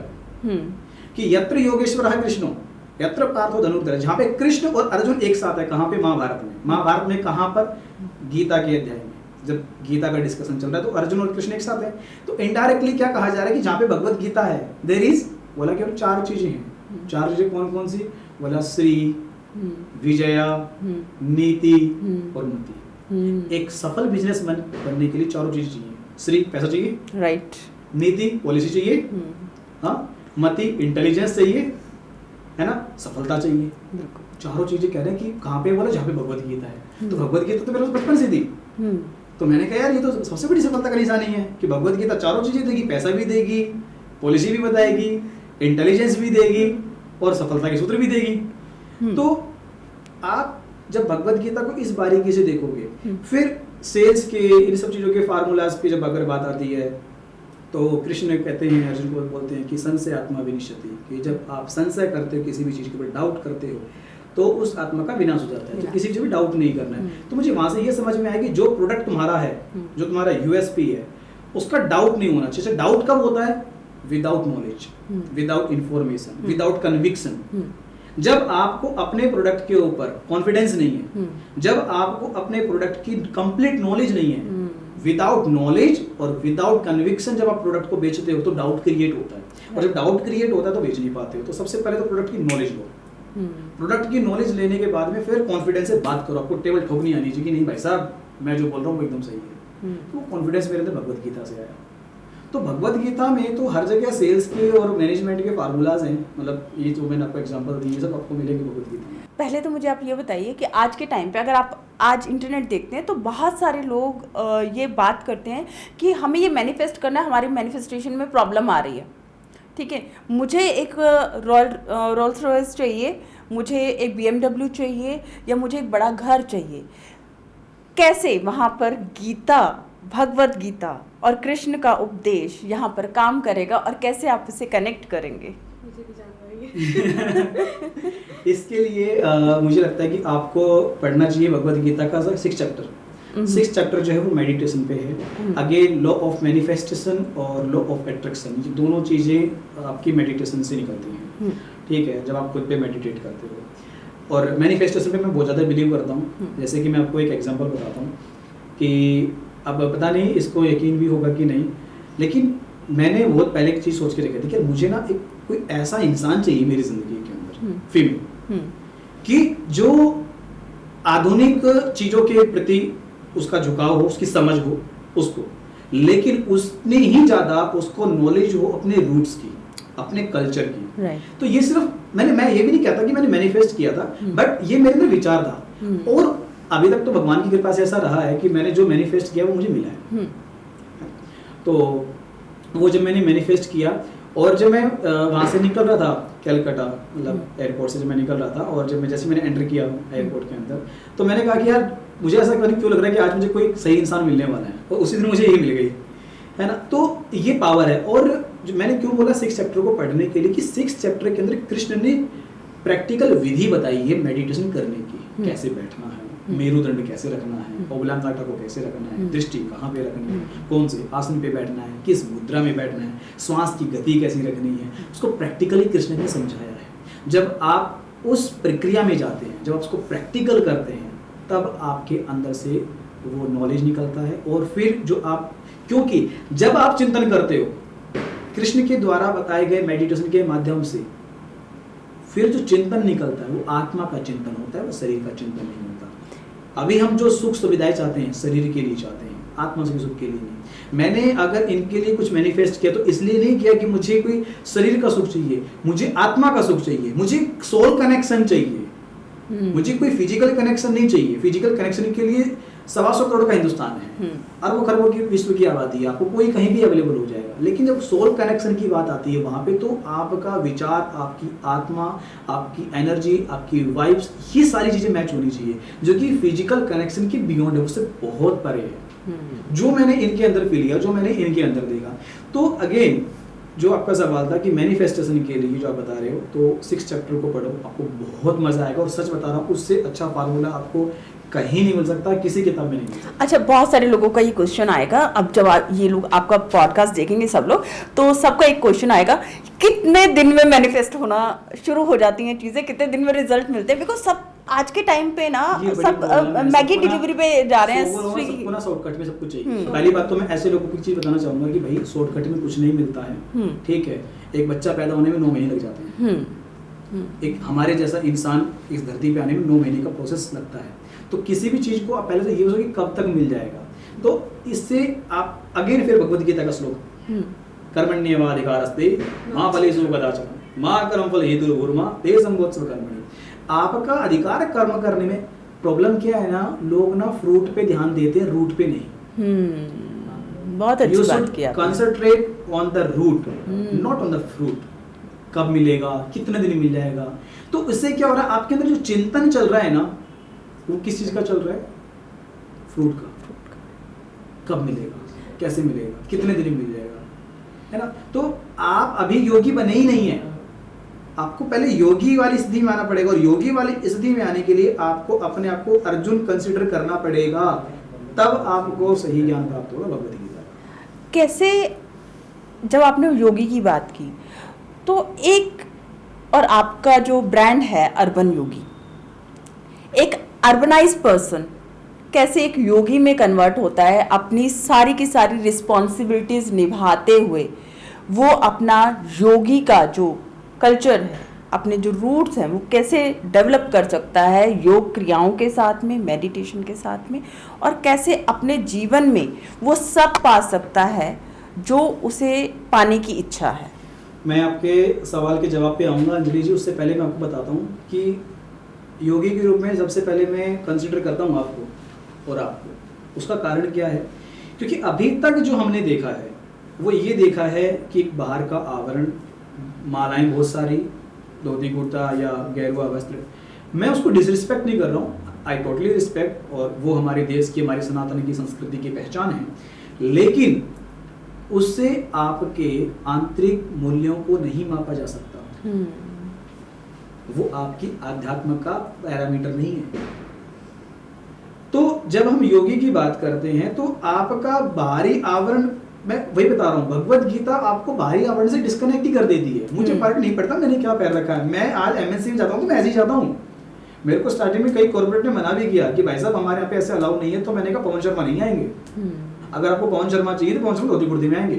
कि यत्र योगेश्वर कृष्णो यत्र पार्थो धनुर्धरः, जहाँ पे कृष्ण और अर्जुन एक साथ है। कहाँ पे? महाभारत में। महाभारत में कहाँ पर? गीता के अध्याय में, जब गीता का डिस्कशन चल रहा है तो अर्जुन और कृष्ण एक साथ है। तो इनडायरेक्टली क्या कहा जा रहा है कि जहाँ पे भगवत गीता है, देयर इज, बोला केवल 4 चीजें हैं। 4 चीजें कौन कौन सी? बोला श्री, विजया, नीति और मति। एक सफल बिजनेसमैन बनने के लिए 4 चीजें चाहिए। श्री, पैसा चाहिए, राइट। नीति, पॉलिसी चाहिए, हाँ, मति, इंटेलिजेंस चाहिए, है ना, सफलता चाहिए। 4 चीजें कह रहे हैं कि कहाँ पे? बोला जहाँ पे भगवत गीता है। तो भगवत गीता तो मेरे बचपन से थी। तो मैंने कहा यार ये तो सबसे बड़ी सफलता का निशानी है कि भगवत गीता 4 चीजें देगी, पैसा भी देगी, पॉलिसी भी बताएगी, इंटेलिजेंस भी देगी और सफलता के सूत्र भी देगी। तो आप जब भगवत गीता को इस बारीकी से देखोगे, फिर सेल्स के इन सब चीजों के फार्मूलाज पे जब अगर बात आती है तो कृष्ण कहते हैं, अर्जुन को बोलते हैं कि संशय आत्मा विनिश्यति, कि जब आप संशय करते हो, किसी भी चीज के ऊपर डाउट करते हो, तो उस आत्मा का विनाश हो जाता है। तो किसी चीज में डाउट नहीं करना है। तो मुझे वहां से ये समझ में आया कि जो प्रोडक्ट तुम्हारा है, जो तुम्हारा USP है, उसका डाउट नहीं होना चाहिए। डाउट कब होता है? Without knowledge, without information, without conviction. जब आपको अपने प्रोडक्ट के ऊपर कॉन्फिडेंस नहीं है, जब आपको अपने प्रोडक्ट की कंप्लीट नॉलेज नहीं है, विदाउट नॉलेज और विदाउट कन्विक्शन जब आप प्रोडक्ट को बेचते हो तो डाउट क्रिएट होता है। और जब डाउट क्रिएट होता है तो बेच नहीं पाते हो। तो सबसे पहले तो प्रोडक्ट की नॉलेज लो। प्रोडक्ट की नॉलेज लेने के बाद में फिर कॉन्फिडेंस से बात करो। आपको टेबल ठोकनी आनी चाहिए कि नहीं भाई साहब, मैं जो बोल रहा हूँ वो एकदम सही है। तो कॉन्फिडेंस मेरे अंदर भगवत गीता से आया। तो भगवत गीता में तो हर जगह सेल्स के और मैनेजमेंट के फार्मूलाज हैं। मतलब ये जो मैंने आपको एग्जांपल दी, ये सब आपको मिलेंगे भगवत गीता में। पहले तो मुझे आप ये बताइए कि आज के टाइम पे अगर आप आज इंटरनेट देखते हैं तो बहुत सारे लोग ये बात करते हैं कि हमें ये मैनिफेस्ट करना है, हमारी मैनिफेस्टेशन में प्रॉब्लम आ रही है। ठीक है, मुझे एक रोल्स रॉयस चाहिए, मुझे एक BMW चाहिए, या मुझे एक बड़ा घर चाहिए। कैसे वहाँ पर गीता, भगवत गीता और कृष्ण का उपदेश यहाँ पर काम करेगा और कैसे आप इसे कनेक्ट करेंगे? मुझे भी जानना है। पाएंगे। इसके लिए मुझे लगता है कि आपको पढ़ना चाहिए भगवत गीता का 6 चैप्टर। 6 चैप्टर जो है वो मेडिटेशन पे है। अगेन लॉ ऑफ मैनिफेस्टेशन और लॉ ऑफ अट्रैक्शन, ये दोनों चीज़ें आपकी मेडिटेशन से निकलती हैं। ठीक है, जब आप खुद पे मेडिटेट करते हो। और मैनिफेस्टेशन पे मैं बहुत ज़्यादा बिलीव करता हूँ। जैसे कि मैं आपको एक एग्जांपल बताता हूँ कि अब पता नहीं इसको यकीन भी होगा कि नहीं, लेकिन मैंने बहुत पहले एक चीज़ सोच के रखी थी कि मुझे ना एक कोई ऐसा इंसान चाहिए मेरी ज़िंदगी के अंदर, फीमेल, कि जो आधुनिक चीज़ों के प्रति उसका झुकाव हो, उसकी समझ हो उसको, लेकिन उसने ही ज़्यादा उसको नॉलेज हो अपने रूट्स की, अपने कल्चर की। तो ये सिर्फ मैं ये भी नहीं कहता कि मैंने मैनिफेस्ट किया था, बट ये मेरे में विचार था। और अभी तक तो भगवान की कृपा से ऐसा रहा है कि मैंने जो मैनिफेस्ट किया वो मुझे मिला है। तो वो जब मैंने मैनिफेस्ट किया और जब मैं वहाँ से निकल रहा था कलकत्ता, मतलब एयरपोर्ट से जब मैं निकल रहा था, और जब मैंने एंटर किया एयरपोर्ट के अंदर, तो मैंने कहा कि यार मुझे ऐसा क्यों लग रहा है कि आज मुझे कोई सही इंसान मिलने वाला है, और उसी दिन मुझे यही मिल गई, है ना। तो ये पावर है। और जो मैंने क्यों बोला 6 चैप्टर को पढ़ने के लिए, कि 6 चैप्टर के अंदर कृष्ण ने प्रैक्टिकल विधि बताई है मेडिटेशन करने की, कैसे बैठना है, मेरुदंड कैसे रखना है, ओबलांगाटा को कैसे रखना है, दृष्टि कहाँ पे रखनी है, कौन से आसन पे बैठना है, किस मुद्रा में बैठना है, श्वास की गति कैसी रखनी है, उसको प्रैक्टिकली कृष्ण ने समझाया है। जब आप उस प्रक्रिया में जाते हैं, जब आप उसको प्रैक्टिकल करते हैं, तब आपके अंदर से वो नॉलेज निकलता है। और फिर जो आप, क्योंकि जब आप चिंतन करते हो कृष्ण के द्वारा बताए गए मेडिटेशन के माध्यम से, फिर जो चिंतन निकलता है वो आत्मा का चिंतन होता है, वो शरीर का चिंतन नहीं होता। अभी हम जो सुख सुविधाएं चाहते हैं शरीर के लिए चाहते हैं, आत्मा के सुख के लिए नहीं। मैंने अगर इनके लिए कुछ मैनिफेस्ट किया तो इसलिए नहीं किया कि मुझे कोई शरीर का सुख चाहिए, मुझे आत्मा का सुख चाहिए, मुझे सोल कनेक्शन चाहिए, मुझे कोई फिजिकल कनेक्शन नहीं चाहिए। फिजिकल कनेक्शन के लिए 125 करोड़ का हिंदुस्तान है, अरबों खरबों की विश्व की आबादी है, आपको कोई कहीं भी अवेलेबल हो जाएगा। लेकिन जब सोल कनेक्शन की बात आती है वहां पे, तो आपका विचार, आपकी आत्मा, आपकी एनर्जी, आपकी वाइब्स, ये सारी चीजें मैच होनी चाहिए, जो कि फिजिकल कनेक्शन की बियॉन्ड है, उससे बहुत परे है। जो मैंने इनके अंदर फील किया, जो मैंने इनके अंदर देखा। तो अगेन जो आपका सवाल था कि मैनिफेस्टेशन के लिए जो आप बता रहे हो, तो 6 चैप्टर को पढ़ो, आपको बहुत मजा आएगा। और सच बता रहा हूँ, उससे अच्छा फार्मूला आपको कहीं नहीं मिल सकता, किसी किताब में नहीं मिल सकता। अच्छा, बहुत सारे लोगों का ये क्वेश्चन आएगा, अब जब ये लोग आपका पॉडकास्ट देखेंगे सब लोग, तो सबका एक क्वेश्चन आएगा, कितने दिन में मैनिफेस्ट होना शुरू हो जाती हैं चीजें, कितने दिन में रिजल्ट मिलते हैं? बिकॉज सब आज के टाइम पे ना सब मैगी डिलीवरी पे जा रहे हैं, सबको ना शॉर्टकट में सब कुछ चाहिए। पहली बात तो मैं ऐसे लोगों को चीज बताना चाहूंगा कि भाई शॉर्टकट में कुछ नहीं मिलता है, ठीक है। एक बच्चा पैदा होने में 9 महीने लग जाते हैं, एक हमारे जैसा इंसान इस धरती पे आने में 9 महीने का प्रोसेस लगता है। तो किसी भी चीज को आप पहले से ये सोचो कि कब तक मिल जाएगा। तो इससे आप अगेन फिर भगवद गीता का श्लोक, कर्मण्येवाधिकारस्ते मां फलेषु कदाचन मां कर्मफल हेतुर्भुर्मा ते संगोत्सव कर्मणि। आपका अधिकार कर्म करने में। प्रॉब्लम क्या है ना, लोग ना फ्रूट पे ध्यान देते हैं, रूट पे नहीं। बहुत अच्छी बात की आपने। Concentrate on the root, not on the fruit. कब मिलेगा, कितने दिन मिल जाएगा। तो इससे क्या हो रहा है, आपके अंदर जो चिंतन चल रहा है ना, वो किस चीज का चल रहा है? फ्रूट का। कब मिलेगा, कैसे मिलेगा, कितने दिन में मिल जाएगा, है ना। तो आप अभी योगी बने ही नहीं है, आपको पहले योगी वाली स्थिति में आना पड़ेगा। और योगी वाली स्थिति में आने के लिए आपको अपने आप को अर्जुन कंसिडर करना पड़ेगा, तब आपको सही ज्ञान प्राप्त होगा भगवद गीता। कैसे, जब आपने योगी की बात की, तो एक, और आपका जो ब्रांड है अर्बन योगी, एक अर्बनाइज्ड पर्सन कैसे एक योगी में कन्वर्ट होता है, अपनी सारी की सारी रिस्पॉन्सिबिलिटीज निभाते हुए वो अपना योगी का जो कल्चर है, अपने जो रूट्स हैं, वो कैसे डेवलप कर सकता है योग क्रियाओं के साथ में, मेडिटेशन के साथ में, और कैसे अपने जीवन में वो सब पा सकता है जो उसे पाने की इच्छा है। मैं आपके सवाल के जवाब पे आऊँगा अंजलि जी, उससे पहले मैं आपको बताता हूँ कि योगी के रूप में सबसे पहले मैं कंसिडर करता हूँ आपको और आपको। उसका कारण क्या है, क्योंकि अभी तक जो हमने देखा है वो ये देखा है कि बाहर का आवरण, मालाएं बहुत सारी, धोती कुर्ता या गेरुआ वस्त्र। मैं उसको डिसरिस्पेक्ट नहीं कर रहा हूँ, आई टोटली रिस्पेक्ट, और वो हमारे देश की, हमारी सनातन की संस्कृति की पहचान है। लेकिन उससे आपके आंतरिक मूल्यों को नहीं मापा जा सकता। वो आपकी आध्यात्म का पैरामीटर नहीं है। तो जब हम योगी की बात करते हैं तो आपका बाहरी आवरण, मैं वही बता रहा हूँ, भगवत गीता आपको बाहरी आवरण से डिस्कनेक्ट ही कर देती है। मुझे फर्क नहीं पड़ता मैंने क्या पैर रखा है, मैं आज एमएनसी में जाता हूँ तो मैं ऐसे ही जाता हूँ। मेरे को स्टार्टिंग में कई कॉर्पोरेट ने मना भी किया कि भाई साहब हमारे यहाँ पे ऐसे अलाउ नहीं है, तो मैंने कहा पवन शर्मा नहीं आएंगे। अगर आपको पवन शर्मा चाहिए तो पवन शर्मा धोती कुर्ती में आएंगे।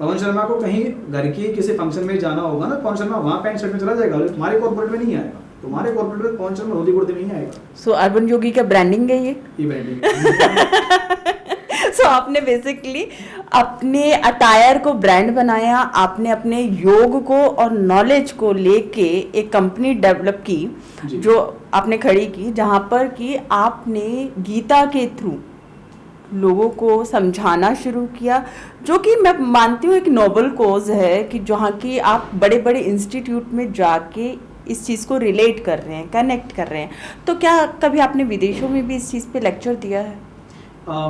पवन शर्मा को कहीं घर की किसी फंक्शन में जाना होगा ना, पवन शर्मा वहाँ पैंट शर्ट में चला जाएगा, तुम्हारे कॉर्पोरेट में नहीं आएगा। तुम्हारे कॉर्पोरेट में पवन शर्मा धोती कुर्ती में नहीं आएगा। सो अर्बन योगी का ब्रांडिंग है ये ब्रांडिंग। सो आपने बेसिकली अपने अटायर को ब्रांड बनाया, आपने अपने योग को और नॉलेज को लेके एक कंपनी डेवलप की जो आपने खड़ी की, जहाँ पर कि आपने गीता के थ्रू लोगों को समझाना शुरू किया, जो कि मैं मानती हूँ एक नोबल कॉज है कि जहाँ की आप बड़े बड़े इंस्टीट्यूट में जाके इस चीज़ को रिलेट कर रहे हैं, कनेक्ट कर रहे हैं। तो क्या कभी आपने विदेशों में भी इस चीज़ पे लेक्चर दिया है?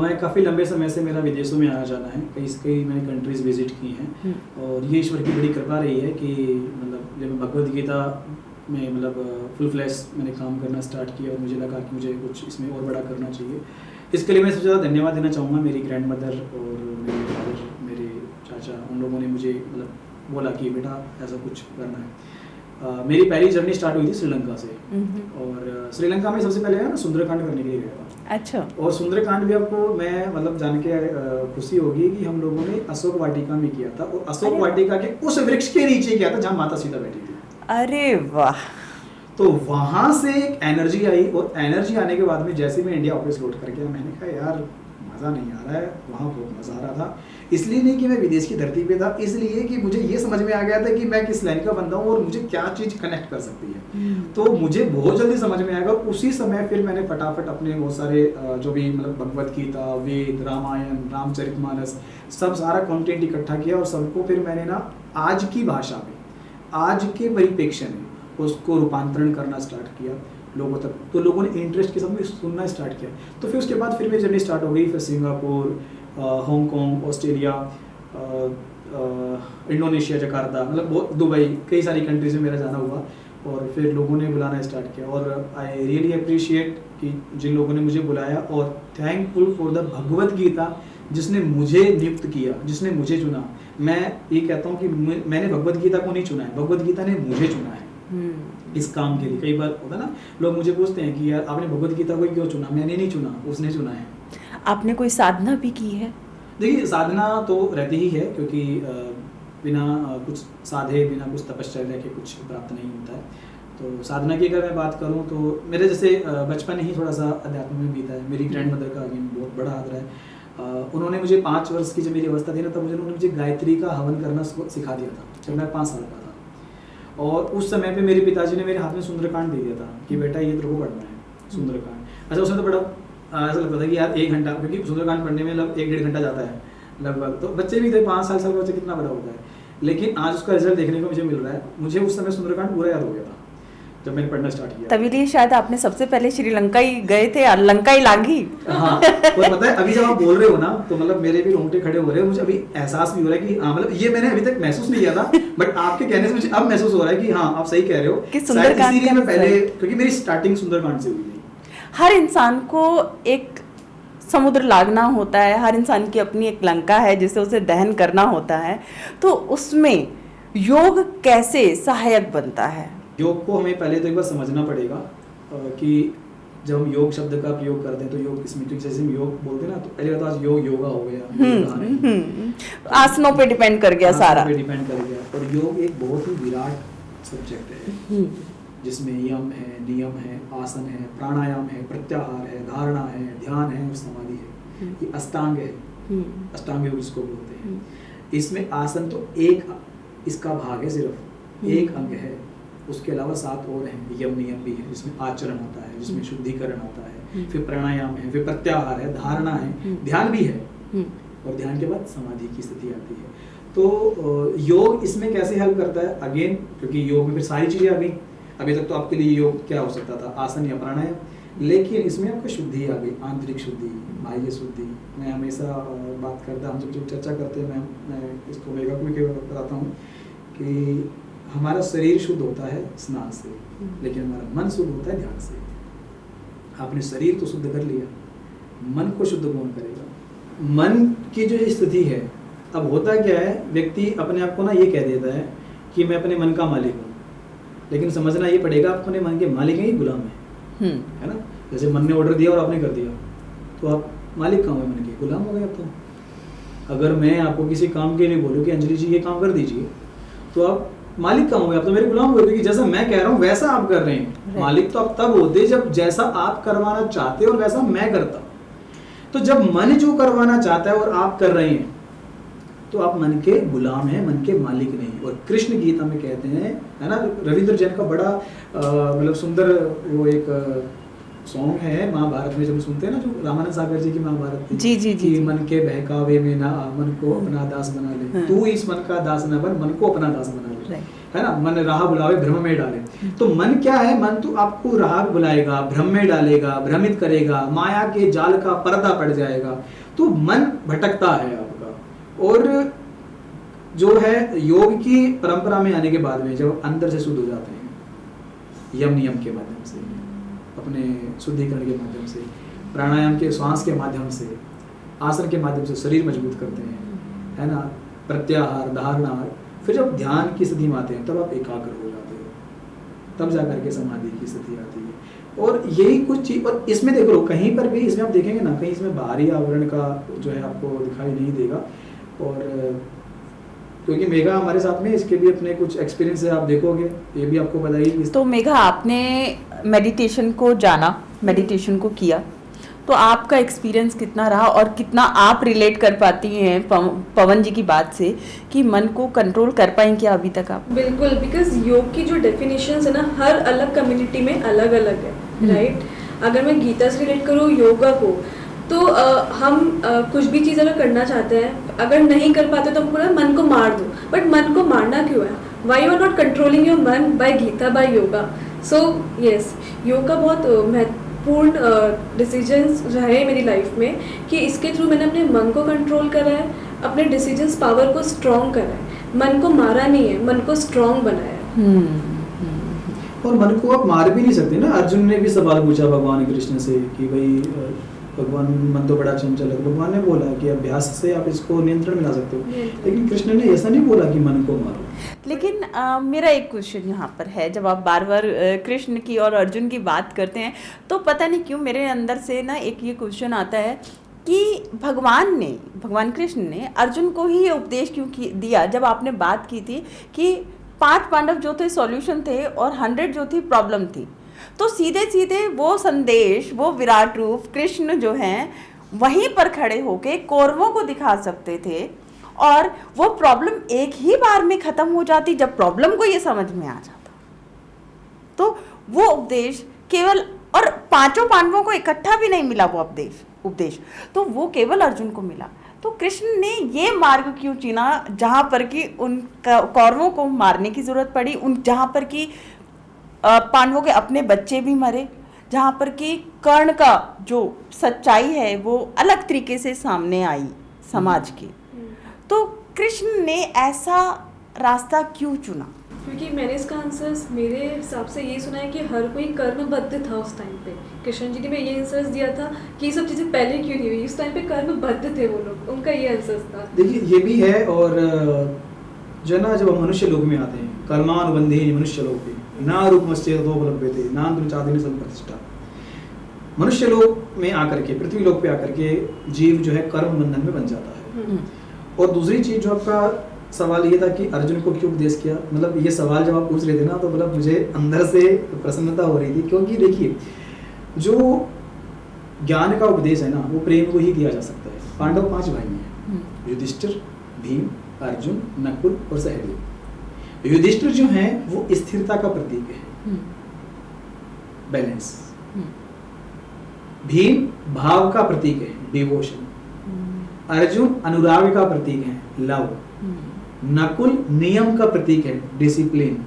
मैं काफ़ी लंबे समय से मेरा विदेशों में आना जाना है, कई मैंने कंट्रीज़ विजिट की हैं, और ये ईश्वर की बड़ी कृपा रही है कि मतलब जब मैं भगवद गीता में मतलब फुल फ्लैश मैंने काम करना स्टार्ट किया और मुझे लगा कि मुझे कुछ इसमें और बड़ा करना चाहिए। इसके लिए मैं सबसे ज़्यादा धन्यवाद देना चाहूँगा मेरी ग्रैंड मदर और मेरे फादर, मेरे चाचा, उन लोगों ने मुझे मतलब बोला कि बेटा ऐसा कुछ करना है। मेरी पहली जर्नी स्टार्ट हुई थी श्रीलंका से, और श्रीलंका में सबसे पहले ना सुंदरकांड करने के लिए गया था। अच्छा। और सुंदरकांड भी आपको मैं मतलब जान के खुशी होगी कि हम लोगों ने अशोक वाटिका में किया था, और अशोक वाटिका के उस वृक्ष के नीचे किया था जहाँ माता सीता बैठी थी। अरे वाह। तो वहां से एक एनर्जी आई, और एनर्जी आने के बाद में जैसे मैं इंडिया वापस लौट करके मैंने कहा यार मज़ा नहीं आ रहा है, वहाँ बहुत मज़ा आ रहा था। इसलिए नहीं कि मैं विदेश की धरती पे था, इसलिए कि मुझे ये समझ में आ गया था कि मैं किस लाइन का बंदा हूँ और मुझे क्या चीज़ कनेक्ट कर सकती है। तो मुझे बहुत जल्दी समझ में आएगा। उसी समय फिर मैंने फटाफट अपने बहुत सारे जो भी मतलब भगवत गीता, वेद, रामायण, रामचरितमानस, सब सारा कंटेंट इकट्ठा किया, और सबको फिर मैंने ना आज की भाषा में, आज के परिप्रेक्ष्य में उसको रूपांतरण करना स्टार्ट किया लोगों तक। तो लोगों ने इंटरेस्ट के साथ में सुनना स्टार्ट किया। तो फिर उसके बाद फिर मेरी जर्नी स्टार्ट हो गई। फिर Singapore, Hong Kong, Australia, Indonesia, Jakarta, मतलब दुबई, कई सारी कंट्रीज में मेरा जाना हुआ, और फिर लोगों ने बुलाना स्टार्ट किया। और आई रियली अप्रिशिएट कि जिन लोगों ने मुझे बुलाया, और thankful for the Bhagavad Gita जिसने मुझे नियुक्त किया, जिसने मुझे चुना। मैं ये कहता हूँ कि मैंने भगवत गीता को नहीं चुना है, भगवत गीता ने मुझे चुना है इस काम के लिए। कई बार होता ना, लोग मुझे पूछते हैं कि यार आपने भगवत गीता को क्यों चुना? मैंने नहीं चुना, उसने चुना है। आपने कोई साधना भी की है? देखिए साधना तो रहती ही है, क्योंकि बिना कुछ साधे, बिना कुछ तपश्चर्या के कुछ प्राप्त नहीं होता है। तो साधना की अगर मैं बात करूं तो मेरे जैसे बचपन ही थोड़ा सा अध्यात्म में बीता है। मेरी ग्रैंड मदर का बहुत बड़ा हाथ रहा है। उन्होंने मुझे 5 वर्ष की जब मेरी अवस्था थी ना, तब उन्होंने मुझे गायत्री का हवन करना सिखा दिया था जब मैं 5 साल का था। और उस समय पे मेरे पिताजी ने मेरे हाथ में सुंदरकांड दे दिया था कि बेटा ये तेरे को पढ़ना है सुंदरकांड। अच्छा उसमें तो बड़ा ऐसा लगता था कि यार 1 घंटा, क्योंकि सुंदरकांड पढ़ने में लगभग 1-1.5 घंटा जाता है लगभग। तो बच्चे भी थे, 5 साल का बच्चा कितना बड़ा होता है। लेकिन आज उसका रिजल्ट देखने को मुझे मिल रहा है। मुझे उस समय सुंदरकांड पूरा याद हो गया था जब मैंने पढ़ना स्टार्ट किया। तभी लिए शायद आपने सबसे पहले श्रीलंका ही गए थे, और लंका ही लांघी। हाँ, और पता है अभी जब आप बोल रहे हो ना, तो मतलब मेरे भी रोंगटे खड़े हो रहे हैं। मुझे अभी एहसास भी हो रहा है कि हाँ, मतलब ये मैंने अभी तक महसूस नहीं किया था, बट आपके कहने से मुझे अब महसूस हो रहा है कि हाँ आप सही कह रहे हो कि सुंदरकांड का पहले, क्योंकि मेरी स्टार्टिंग सुंदरकांड से हुई थी। हर इंसान को एक समुद्र लागना होता है, हर इंसान की अपनी एक लंका है जिसे उसे दहन करना होता है। तो उसमें योग कैसे सहायक बनता है? योग को हमें पहले तो एक बार समझना पड़ेगा कि जब हम योग शब्द का प्रयोग करते हैं तो योग किस मीटिंग, जैसे हम योग बोलते हैं ना, तो पहले तो आज योग योगा हो गया, आसनों पे डिपेंड कर गया, सारा पे डिपेंड कर गया। और योग एक बहुत ही विराट सब्जेक्ट है जिसमें यम है, नियम है, आसन है, प्राणायाम है, प्रत्याहार है, धारणा है, ध्यान है और समाधि है। ये अष्टांग है, अष्टांग योग जिसको बोलते हैं। इसमें आसन तो एक इसका भाग है, सिर्फ एक अंग है। उसके अलावा 7 और हैं। यम नियम भी है जिसमें आचरण होता है, जिसमें शुद्धिकरण होता है, फिर प्राणायाम है, फिर प्रत्याहार है, धारणा है, ध्यान भी है, और ध्यान के बाद समाधि की स्थिति आती है। तो योग इसमें कैसे हेल्प करता है? अगेन क्योंकि योग में फिर सारी चीजें आ गई। अभी तक तो आपके लिए योग क्या हो सकता था? आसन या प्राणायाम, लेकिन इसमें आपको शुद्धि आ गई, आंतरिक शुद्धि, बाह्य शुद्धि। मैं हमेशा बात करता, हम जब चर्चा करते हैं, मैं इसको मेगा को भी बताता हूँ कि हमारा शरीर शुद्ध होता है स्नान से, लेकिन हमारा मन शुद्ध होता है ध्यान से। आपने शरीर तो शुद्ध कर लिया, मन को शुद्ध कौन करेगा? मन की जो स्थिति है, अब होता क्या है, व्यक्ति अपने आप को ना ये कह देता है कि मैं अपने मन का मालिक हूँ, लेकिन समझना ये पड़ेगा आप अपने मन के मालिक हैं, गुलाम है ना। जैसे मन ने ऑर्डर दिया और आपने कर दिया, तो आप मालिक कहाँ हुए? मन के गुलाम हो गए आप तो। अगर मैं आपको किसी काम के लिए बोलूँ कि अंजलि जी ये काम कर दीजिए, तो आप मालिक कहाँ हुए? आप तो मेरे गुलाम हुए, क्योंकि जैसा मैं कह रहा हूँ वैसा आप कर रहे हैं। मालिक तो आप तब होते जब जैसा आप करवाना चाहते हो और वैसा मैं करता। तो जब मन जो करवाना चाहता है और आप कर रहे हैं, तो आप मन के गुलाम हैं, मन के मालिक नहीं। और कृष्ण गीता में कहते हैं, है ना, रविंद्र जैन का बड़ा मतलब सुंदर वो एक सॉन्ग है महाभारत में, जब सुनते हैं ना, जो रामानंद सागर जी की महाभारत थी, जी मन के बहकावे में ना, मन को अपना दास बना ले, तू इस मन का दास न बन, मन को अपना दास बना ले, है ना। मन राह बुलावे भ्रम में डाले। तो मन क्या है? मन तो आपको राह बुलाएगा, भ्रम में डालेगा, भ्रमित करेगा, माया के जाल का पर्दा पड़ जाएगा। तो मन भटकता है आपका। और जो है योग की परंपरा में आने के बाद में जब अंदर से शुद्ध हो जाते हैं, यम नियम के माध्यम से, अपने शुद्धिकरण के माध्यम से, प्राणायाम के श्वास के माध्यम से, आसन के माध्यम से शरीर मजबूत करते हैं, है ना, प्रत्याहार, धारणा, फिर जब ध्यान की स्थिति में आते हैं तब आप एकाग्र हो जाते हो, तब जाकर के समाधि की स्थिति आती है। और यही कुछ चीज, और इसमें देख लो कहीं पर भी इसमें आप देखेंगे ना, कहीं इसमें बाहरी आवरण का जो है आपको दिखाई नहीं देगा। और क्योंकि मेघा हमारे साथ में, इसके भी अपने कुछ एक्सपीरियंस है, आप देखोगे, ये भी आपको बताइए। तो मेघा, आपने मेडिटेशन को जाना, मेडिटेशन को किया, तो आपका एक्सपीरियंस कितना रहा और कितना आप रिलेट कर पाती हैं पवन जी की बात से कि मन को कंट्रोल कर पाएं क्या अभी तक आप? बिल्कुल, बिकॉज योग की जो डेफिनेशंस है ना, हर अलग कम्युनिटी में अलग अलग है, राइट। अगर मैं गीता से रिलेट करूँ योगा को, तो हम कुछ भी चीज़ अगर करना चाहते हैं, अगर नहीं कर पाते तो हमको मन को मार दो। बट मन को मारना क्यों है? Why you are not controlling your मन by Gita, by yoga. So yes, योग का बहुत महत्वपूर्ण डिसीजंस रहे मेरी लाइफ में कि इसके थ्रू मैंने अपने मन को कंट्रोल करा है, अपने डिसीजंस पावर को स्ट्रॉन्ग करा है। मन को मारा नहीं है, मन को स्ट्रॉन्ग बनाया है। और मन को आप मार भी नहीं सकते ना। अर्जुन ने भी सवाल पूछा भगवान कृष्ण से कि भाई भगवान, मन तो बड़ा चंचल है। भगवान ने बोला कि अभ्यास से आप इसको नियंत्रण में ला सकते हो, लेकिन कृष्ण ने ऐसा नहीं बोला कि मन को मारो। लेकिन मेरा एक क्वेश्चन यहाँ पर है, जब आप बार बार कृष्ण की और अर्जुन की बात करते हैं, तो पता नहीं क्यों मेरे अंदर से ना एक ये क्वेश्चन आता है कि भगवान कृष्ण ने अर्जुन को ही ये उपदेश क्यों दिया? जब आपने बात की थी कि 5 पांडव जो थे सॉल्यूशन थे और 100 जो थी प्रॉब्लम थी, तो सीधे सीधे वो संदेश, वो विराट रूप कृष्ण जो हैं वहीं पर खड़े होके कौरवों को दिखा सकते थे और वो प्रॉब्लम एक ही बार में खत्म हो जाती जब प्रॉब्लम को ये समझ में आ जाता। तो वो उपदेश केवल, और 5 पांडवों को इकट्ठा भी नहीं मिला वो उपदेश, तो वो केवल अर्जुन को मिला। तो कृष्ण ने ये मार्ग क्यों चुना जहाँ पर कि उन कौरवों को मारने की जरूरत पड़ी, उन जहाँ पर कि पांडवों के अपने बच्चे भी मरे, जहाँ पर कि कर्ण का जो सच्चाई है वो अलग तरीके से सामने आई समाज की। तो कृष्ण ने ऐसा रास्ता क्यों चुना? क्योंकि मैंने इसका आंसर मेरे हिसाब से ये सुना है कि हर कोई कर्मबद्ध था उस टाइम पे। कृष्ण जी ने ये आंसर दिया था कि ये सब चीज़ें पहले क्यों नहीं हुई, उस टाइम पे कर्मबद्ध थे वो लोग, उनका ये आंसर था। देखिए ये भी है। और जो ना, जब हम मनुष्य लोक में आते हैं, कर्मानुबंधे मनुष्य लोक पे ना रूपमश्चेदोपलभ्यते नान्त्रिचादिनी संप्रतिष्ठा, मनुष्य लोक में आकर के, पृथ्वी लोक पे आकर के जीव जो है कर्म बंधन में बन जाता है। और दूसरी चीज जो आपका सवाल ये था कि अर्जुन को क्यों उपदेश किया, मतलब ये सवाल जब आप पूछ रहे थे ना, तो मतलब मुझे अंदर से प्रसन्नता हो रही थी, क्योंकि देखिए जो ज्ञान का उपदेश है ना, वो प्रेम को ही दिया जा सकता है। पांडव 5 भाई हैं, युधिष्ठिर, भीम, अर्जुन, नकुल और सहदेव। युधिष्ठिर जो हैं वो स्थिरता का प्रतीक है, बैलेंस। भीम भाव का प्रतीक है, डिवोशन। अर्जुन अनुराग का प्रतीक है, लव। नकुल नियम का प्रतीक है, डिसिप्लिन।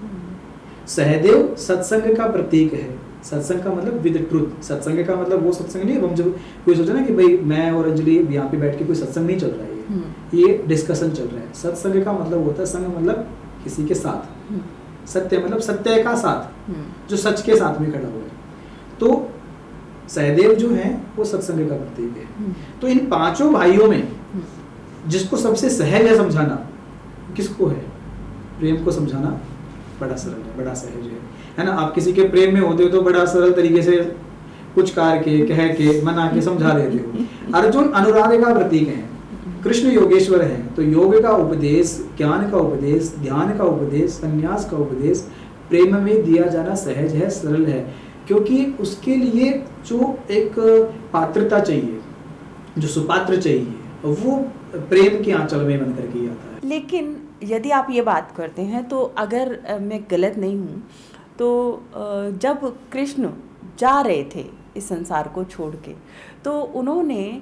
सहदेव सत्संग का प्रतीक है। सत्संग का मतलब विद ट्रुथ। सत्संग का मतलब वो सत्संग नहीं, हम जब कोई सोचे ना कि भाई मैं और अंजलि यहाँ पे बैठ के कोई सत्संग नहीं चल रहा है, ये डिस्कशन चल रहा है। सत्संग का मतलब होता है, संग मतलब किसी के साथ, सत्य मतलब सत्य का साथ, जो सच के साथ में खड़ा हुआ है। तो सहदेव जो है वो सत्संग का प्रतीक है। तो इन पांचों भाइयों में जिसको सबसे सहज है समझाना, किसको है? प्रेम को समझाना बड़ा सरल है, बड़ा सहज है ना। आप किसी के प्रेम में होते हो तो बड़ा सरल तरीके से कुछ कार के कह के मना के समझा देते हो। अर्जुन अनुराग का प्रतीक है, कृष्ण योगेश्वर है। तो योग का उपदेश, ज्ञान का उपदेश, ध्यान का उपदेश, संन्यास का उपदेश प्रेम में दिया जाना सहज है, सरल है, क्योंकि उसके लिए जो एक पात्रता चाहिए, जो सुपात्र चाहिए, वो प्रेम के आंचल में बन करके आता है। लेकिन यदि आप ये बात करते हैं तो अगर मैं गलत नहीं हूँ तो जब कृष्ण जा रहे थे इस संसार को छोड़ के, तो उन्होंने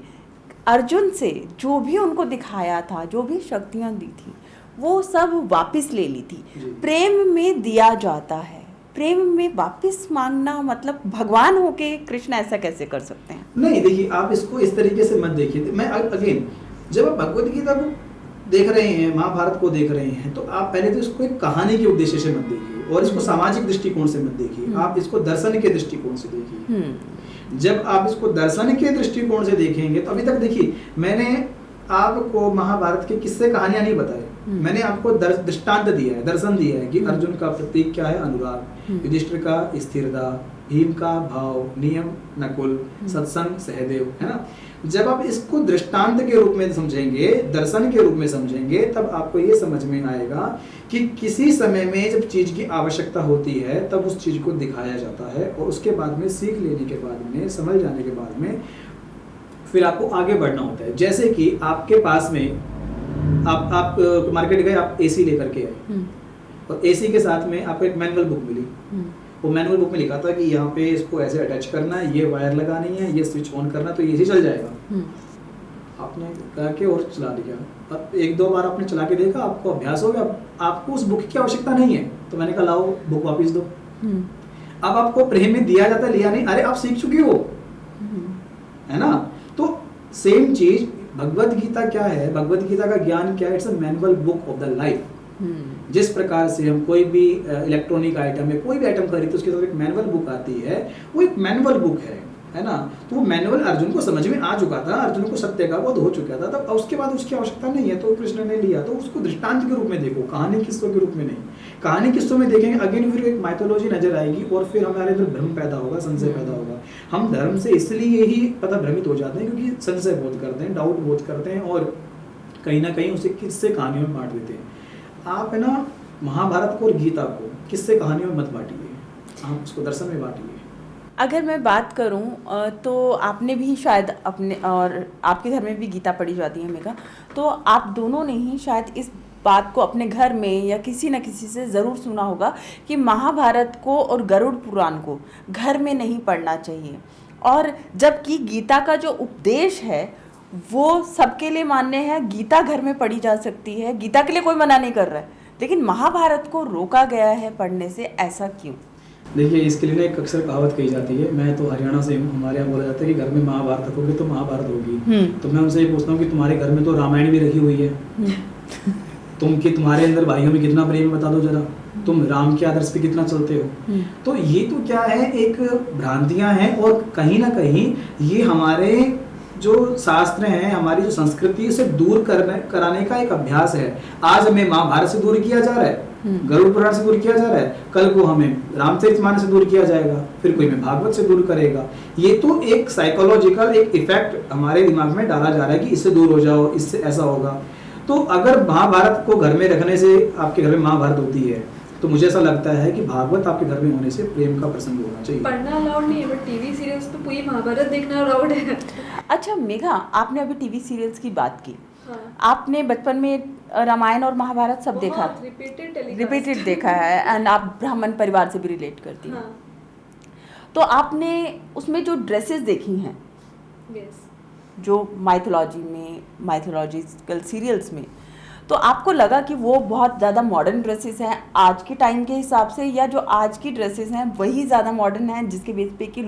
अर्जुन से जो भी उनको दिखाया था, जो भी शक्तियाँ दी थी, वो सब वापस ले ली थी। प्रेम में दिया जाता है, प्रेम में वापस मांगना मतलब भगवान होके कृष्ण ऐसा कैसे कर सकते हैं? नहीं, देखिए आप इसको इस तरीके से मत देखिए। मैं अगेन, जब आप भगवत गीता को देख रहे हैं, महाभारत को देख रहे हैं, तो आप पहले तो इसको एक कहानी के उद्देश्य से मत देखिए और इसको सामाजिक दृष्टिकोण से मत देखिए, आप इसको दर्शन के दृष्टिकोण से देखिए। जब आप इसको दर्शन के दृष्टिकोण से देखेंगे तो अभी तक देखिए मैंने आपको महाभारत के किस्से कहानियां नहीं बताए, मैंने आपको दृष्टांत दिया है, दर्शन दिया है कि अर्जुन का प्रतीक क्या है, अनुराग, युधिष्ठिर का स्थिरता, भीम का भाव, नियम नकुल, सत्संग सहदेव, है ना। जब आप इसको दृष्टांत के रूप में समझेंगे, दर्शन के रूप में समझेंगे, तब आपको ये समझ में आएगा कि किसी समय में जब चीज की आवश्यकता होती है तब उस चीज को दिखाया जाता है, और उसके बाद में सीख लेने के बाद में, समझ जाने के बाद में फिर आपको आगे बढ़ना होता है। जैसे कि आपके पास में आप मार्केट गए, आप एसी लेकर के आए और एसी के साथ में आपको एक मैनुअल बुक मिली। वो मैनुअल बुक में लिखा था कि यहाँ पे इसको ऐसे अटैच करना है, ये वायर लगानी है, ये स्विच ऑन करना, तो एसी चल जाएगा। आपने करके और चला लिया, अब एक दो बार आपने चला के देखा, आपको अभ्यास हो गया, आपको उस बुक की आवश्यकता नहीं है, तो मैंने कहा लाओ बुक वापस दो। अब आपको प्रेम में दिया जाता, लिया नहीं, अरे आप सीख चुके हो, है ना। तो सेम चीज भगवत गीता क्या है, भगवत गीता का ज्ञान क्या है? It's a manual book of the life. जिस प्रकार से हम कोई भी इलेक्ट्रॉनिक आइटम है, कोई भी आइटम खरीदते उसके साथ एक मैनुअल बुक आती है, वो एक मैनुअल बुक है ना। तो वो मैनुअल अर्जुन को समझ में आ चुका था, अर्जुन को सत्य का बोध हो चुका था, तब उसके बाद उसकी आवश्यकता नहीं है, तो कृष्ण ने लिया। तो उसको दृष्टांत के रूप में देखो, कहानी किस्सों के रूप में नहीं। कहानी किस्सों में देखेंगे अगेन फिर एक माइथोलॉजी नजर आएगी और फिर हमारे अंदर भ्रम पैदा होगा, संशय पैदा होगा। हम धर्म से इसलिए ही पता भ्रमित हो जाते हैं क्योंकि संशय बोध करते हैं, डाउट बोध करते हैं, और कहीं ना कहीं उसे किस्से कहानियों में बांट देते हैं। आप है ना महाभारत को और गीता को किस्से कहानियों में मत बांटिए, आप उसको दर्शन में बांटिए। अगर मैं बात करूं तो आपने भी शायद अपने, और आपके घर में भी गीता पढ़ी जाती है मेघा, तो आप दोनों ने ही शायद इस बात को अपने घर में या किसी न किसी से ज़रूर सुना होगा कि महाभारत को और गरुड़ पुराण को घर में नहीं पढ़ना चाहिए, और जबकि गीता का जो उपदेश है वो सबके लिए मान्य है, गीता घर में पढ़ी जा सकती है, गीता के लिए कोई मना नहीं कर रहा है, लेकिन महाभारत को रोका गया है पढ़ने से, ऐसा क्यों? देखिए इसके लिए ना एक अक्सर कहावत कही जाती है, मैं तो हरियाणा से हूँ, हमारे यहाँ बोला जाता है कि घर में महाभारत रखोगे तो महाभारत होगी। तो मैं उनसे ये पूछता हूँ कि तुम्हारे घर में तो रामायण भी रखी हुई है, तुम्हारे अंदर भाइयों में कितना प्रेम बता दो जरा, तुम राम के आदर्श पे कितना चलते हो। तो ये तो क्या है, एक भ्रांतियां हैं, और कहीं ना कहीं ये हमारे जो शास्त्र हैं, हमारी जो संस्कृति से दूर कराने का एक अभ्यास है। आज हमें महाभारत से दूर किया जा रहा है, गरुड़ पुराण से दूर किया जा रहा है, कल को हमें रामचरितमानस से दूर किया जाएगा, फिर कोई हमें भागवत से दूर करेगा। ये तो एक साइकोलॉजिकल एक इफेक्ट हमारे दिमाग में डाला जा रहा है कि इससे दूर हो जाओ, इससे ऐसा होगा। तो अगर महाभारत को घर में रखने से आपके घर में महाभारत होती है, तो मुझे ऐसा लगता है कि भागवत आपके घर में होने से प्रेम का प्रसंग होना चाहिए। पढ़ना अलाउड नहीं है, बट टीवी सीरियल्स पे पूरी महाभारत देखना अलाउड है। अच्छा मेघा, आपने अभी टीवी सीरियल्स की बात की, हाँ। आपने बचपन में रामायण और महाभारत सब देखा, रिपीटेड देखा है, एंड आप ब्राह्मण परिवार से भी रिलेट करती हैं। हाँ। तो आपने उसमें जो ड्रेसेस देखी हैं, yes. जो माइथोलॉजिकल सीरियल्स में, तो आपको लगा कि वो बहुत ज़्यादा मॉडर्न ड्रेसेस हैं आज के टाइम के हिसाब से, या जो आज की ड्रेसेस हैं वही ज़्यादा मॉडर्न हैं, जिसके बेस पे कि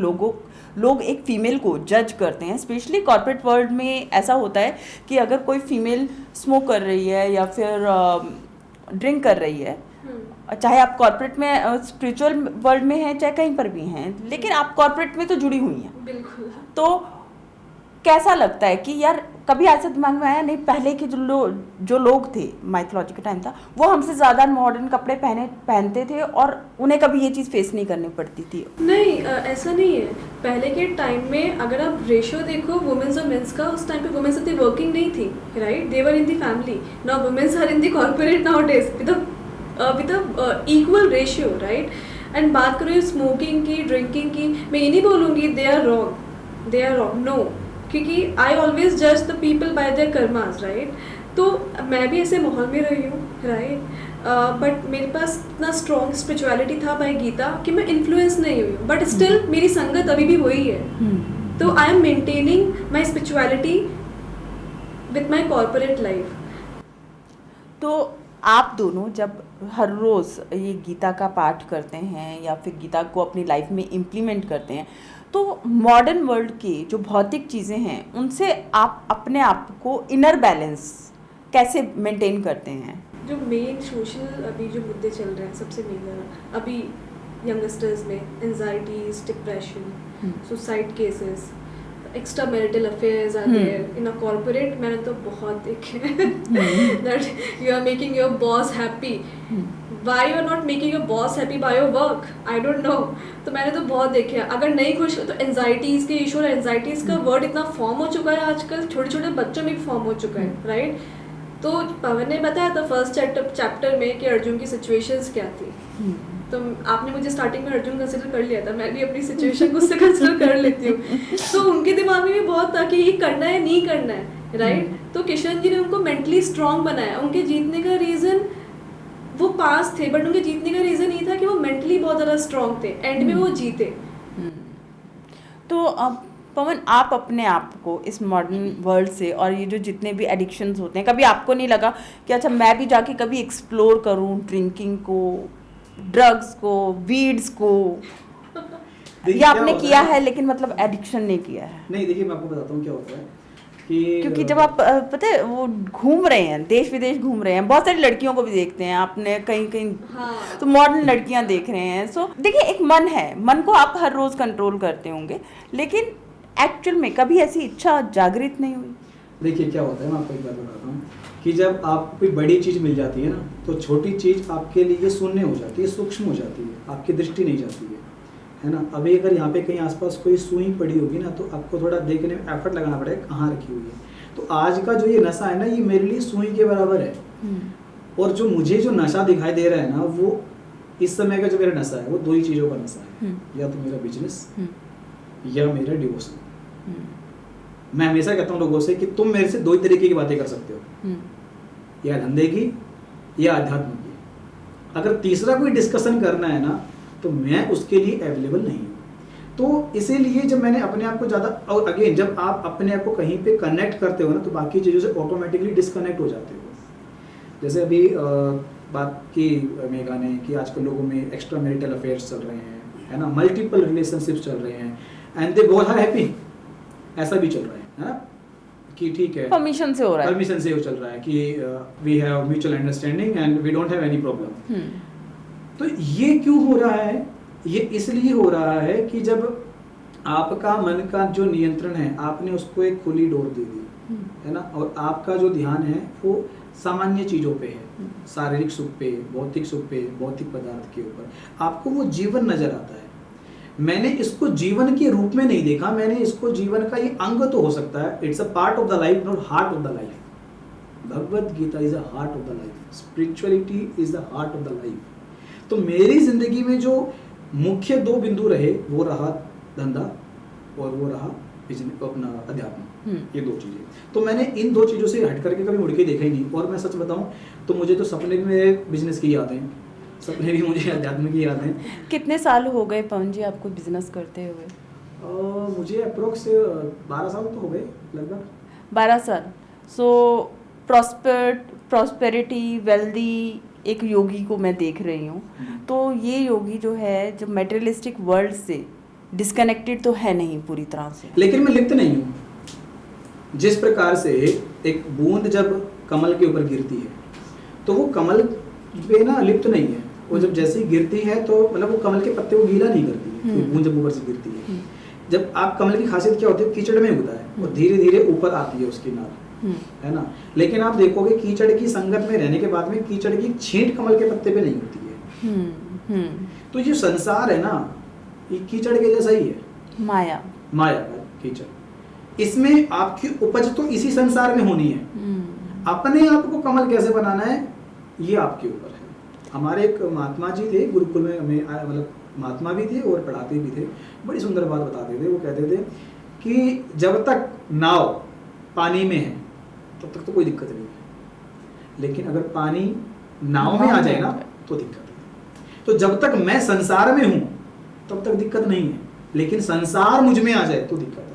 लोग एक फ़ीमेल को जज करते हैं। स्पेशली कॉर्पोरेट वर्ल्ड में ऐसा होता है कि अगर कोई फीमेल स्मोक कर रही है या फिर ड्रिंक कर रही है चाहे आप कॉर्पोरेट में स्पिरिचुअल वर्ल्ड में हैं चाहे कहीं पर भी हैं, लेकिन आप कॉर्पोरेट में तो जुड़ी हुई हैं। बिल्कुल। तो कैसा लगता है कि यार कभी ऐसा दिमाग में आया नहीं पहले के जो लोग थे, माइथोलॉजी का टाइम था, वो हमसे ज़्यादा मॉडर्न कपड़े पहनते थे और उन्हें कभी ये चीज़ फेस नहीं करनी पड़ती थी? नहीं, ऐसा नहीं है। पहले के टाइम में अगर आप रेशियो देखो वुमेन्स और मेंस का, उस टाइम पे वुमेन्स इतनी वर्किंग नहीं थी, right? They were in the family. Now womens are in the corporate nowadays with equal ratio, right? And बात करो स्मोकिंग की, ड्रिंकिंग की, मैं ये नहीं बोलूँगी दे आर रॉन्ग, नो, क्योंकि आई ऑलवेज जज the people bye there karmas, right? तो मैं भी ऐसे माहौल में रही हूँ, राइट? बट मेरे पास इतना स्ट्रॉन्ग स्पिरिचुअलिटी था बाय गीता कि मैं इन्फ्लुएंस नहीं हुई हूँ, बट स्टिल मेरी संगत अभी भी वही है। तो I am maintaining my spirituality with my corporate life. तो आप दोनों जब हर रोज़ ये गीता का पाठ करते हैं या फिर गीता को अपनी लाइफ में इम्प्लीमेंट करते हैं, तो मॉडर्न वर्ल्ड की जो भौतिक चीज़ें हैं उनसे आप अपने आप को इनर बैलेंस कैसे मेंटेन करते हैं? जो मेन सोशल अभी जो मुद्दे चल रहे हैं, सबसे मेन अभी यंगस्टर्स में anxieties, depression, suicide cases, extra marital affairs are there in a corporate. मैंने तो बहुत देखे that you are making your boss happy, why you are not making your boss happy by your work, I don't know. तो मैंने तो बहुत देखे हैं। अगर नहीं खुश तो एंजाइटीज़ के इशू, और एंजाइटीज़ का वर्ड इतना फॉर्म हो चुका है आजकल, छोटे छोटे बच्चों में भी फॉर्म हो चुका है, राइट? तो पवन ने बताया था फर्स्ट चैप्टर में कि अर्जुन की सिचुएशंस क्या थी। तो आपने मुझे स्टार्टिंग में अर्जुन कंसिडर कर लिया था, मैं भी अपनी सिचुएशन को उससे कंसिडर कर लेती हूँ। तो उनके दिमाग में भी बहुत था कि ये करना है नहीं करना है, राइट? तो किशन जी ने उनको मेंटली स्ट्रांग बनाया। उनके जीतने का रीज़न, वो पास थे बट उनके जीतने का रीज़न ये था कि वो मेंटली बहुत ज़्यादा स्ट्रांग थे, एंड में वो जीते। तो अब पवन, आप अपने आप को इस मॉडर्न वर्ल्ड से और ये जो जितने भी एडिक्शंस होते हैं, कभी आपको नहीं लगा कि अच्छा मैं भी जाके कभी एक्सप्लोर करूं ड्रिंकिंग को, ड्रग्स को, वीड्स को? ये आपने किया है लेकिन मतलब एडिक्शन नहीं किया है? नहीं, देखिए मैं आपको बताता हूँ क्या होता है कि क्योंकि जब आप पता है वो घूम रहे हैं, देश विदेश घूम रहे हैं, बहुत सारी लड़कियों को भी देखते हैं आपने कहीं कहीं, हाँ। तो मॉडर्न लड़कियां देख रहे हैं। सो देखिए, एक मन है, मन को आप हर रोज कंट्रोल करते होंगे, लेकिन एक्चुअल में कभी ऐसी इच्छा जागृत नहीं हुई? देखिए क्या होता है, मैं आपको एक बात बताता हूँ कि जब आप कोई बड़ी चीज़ मिल जाती है ना, तो छोटी चीज़ आपके लिए शून्य हो जाती है, सूक्ष्म हो जाती है, आपकी दृष्टि नहीं जाती है ना? अभी अगर यहाँ पे कहीं आसपास कोई सुई पड़ी होगी ना, तो आपको थोड़ा देखने में एफर्ट लगाना पड़ेगा कहाँ रखी हुई है। तो आज का जो ये नशा है ना, ये मेरे लिए सुई के बराबर है। और जो मुझे जो नशा दिखाई दे रहा है ना, वो इस समय का जो मेरा नशा है, वो दो ही चीज़ों का नशा है, या तो मेरा बिजनेस या मेरा डिवोशन। मैं हमेशा कहता हूँ लोगों से कि तुम मेरे से दो ही तरीके की बातें कर सकते हो, या धंधे की या अध्यात्म की। अगर तीसरा कोई डिस्कशन करना है ना, तो मैं उसके लिए अवेलेबल नहीं हूँ। तो इसीलिए जब मैंने अपने आप को ज़्यादा, और अगेन जब आप अपने आप को कहीं पे कनेक्ट करते हो ना, तो बाकी चीज़ों से ऑटोमेटिकली डिस्कनेक्ट हो जाते हो। जैसे अभी बात की मेघा ने कि आजकल लोगों में एक्स्ट्रा मैरिटल अफेयर्स चल रहे हैं, है ना, मल्टीपल रिलेशनशिप्स चल रहे हैं, and they both are happy, ऐसा भी चल रहा है ना, कि ठीक है, परमिशन से हो रहा है, परमिशन से चल रहा है कि we have mutual understanding and we don't have any problem. तो ये क्यों हो रहा है? ये इसलिए हो रहा है कि जब आपका मन का जो नियंत्रण है, आपने उसको एक खुली डोर दे दी है ना, और आपका जो ध्यान है वो सामान्य चीज़ों पे है, शारीरिक सुख पे, भौतिक सुख पे, भौतिक पदार्थ के ऊपर, आपको वो जीवन नजर आता है। मैंने इसको जीवन के रूप में नहीं देखा, मैंने इसको जीवन का ये अंग तो हो सकता है, it's a part of the life, not heart of the life. Bhagavad Gita is a heart of the life, spirituality is the heart of the life. तो मेरी जिंदगी में जो मुख्य दो बिंदु रहे, वो रहा धंधा और वो रहा अपना अध्यात्म, ये दो चीजें। तो मैंने इन दो चीजों से हट करके कभी मुड़ के देखा ही नहीं। और मैं सच बताऊं तो मुझे तो सपने भी मेरे बिजनेस की याद है, सपने भी मुझे अध्यात्म की याद है। कितने साल हो गए पवन जी आपको बिजनेस करते हुए? मुझे अप्रोक्स 12 साल तो हो गए लगभग। 12 साल। सो प्रॉस्पेरिटी, वेल्दी एक योगी को मैं देख रही हूँ, तो ये योगी जो है, जो मेटेरियलिस्टिक वर्ल्ड से डिस्कनेक्टेड तो है नहीं पूरी तरह से। लेकिन मैं लिप्त नहीं हूँ। जिस प्रकार से एक बूंद जब कमल के ऊपर गिरती है, तो वो कमल वे ना लिप्त नहीं है, वो जब जैसे ही गिरती है तो मतलब वो कमल के पत्ते को गीला नहीं करती है, बूंद जब ऊपर से गिरती है। जब आप कमल की खासियत क्या होती है, कीचड़ में उगता है, वो धीरे धीरे ऊपर आती है उसकी नाल, है ना। लेकिन आप देखोगे कीचड़ की संगत में रहने के बाद में कीचड़ की छींट कमल के पत्ते पे नहीं होती है। तो ये संसार है ना, ये कीचड़ के जैसा ही है, माया का कीचड़। इसमें आपकी उपज तो इसी संसार में होनी है, अपने आप को कमल कैसे बनाना है ये आपके ऊपर है। हमारे एक महात्मा जी थे गुरुकुल में, हमें मतलब महात्मा भी थे और पढ़ाते भी थे, बड़ी सुंदर बात बताते थे। वो कहते थे कि जब तक नाव पानी में है तब तक तो कोई दिक्कत नहीं है, लेकिन अगर पानी नाव में आ जाए ना तो दिक्कत है। तो जब तक मैं संसार में हूं तब तक दिक्कत नहीं है, लेकिन संसार मुझ में आ जाए तो दिक्कत है।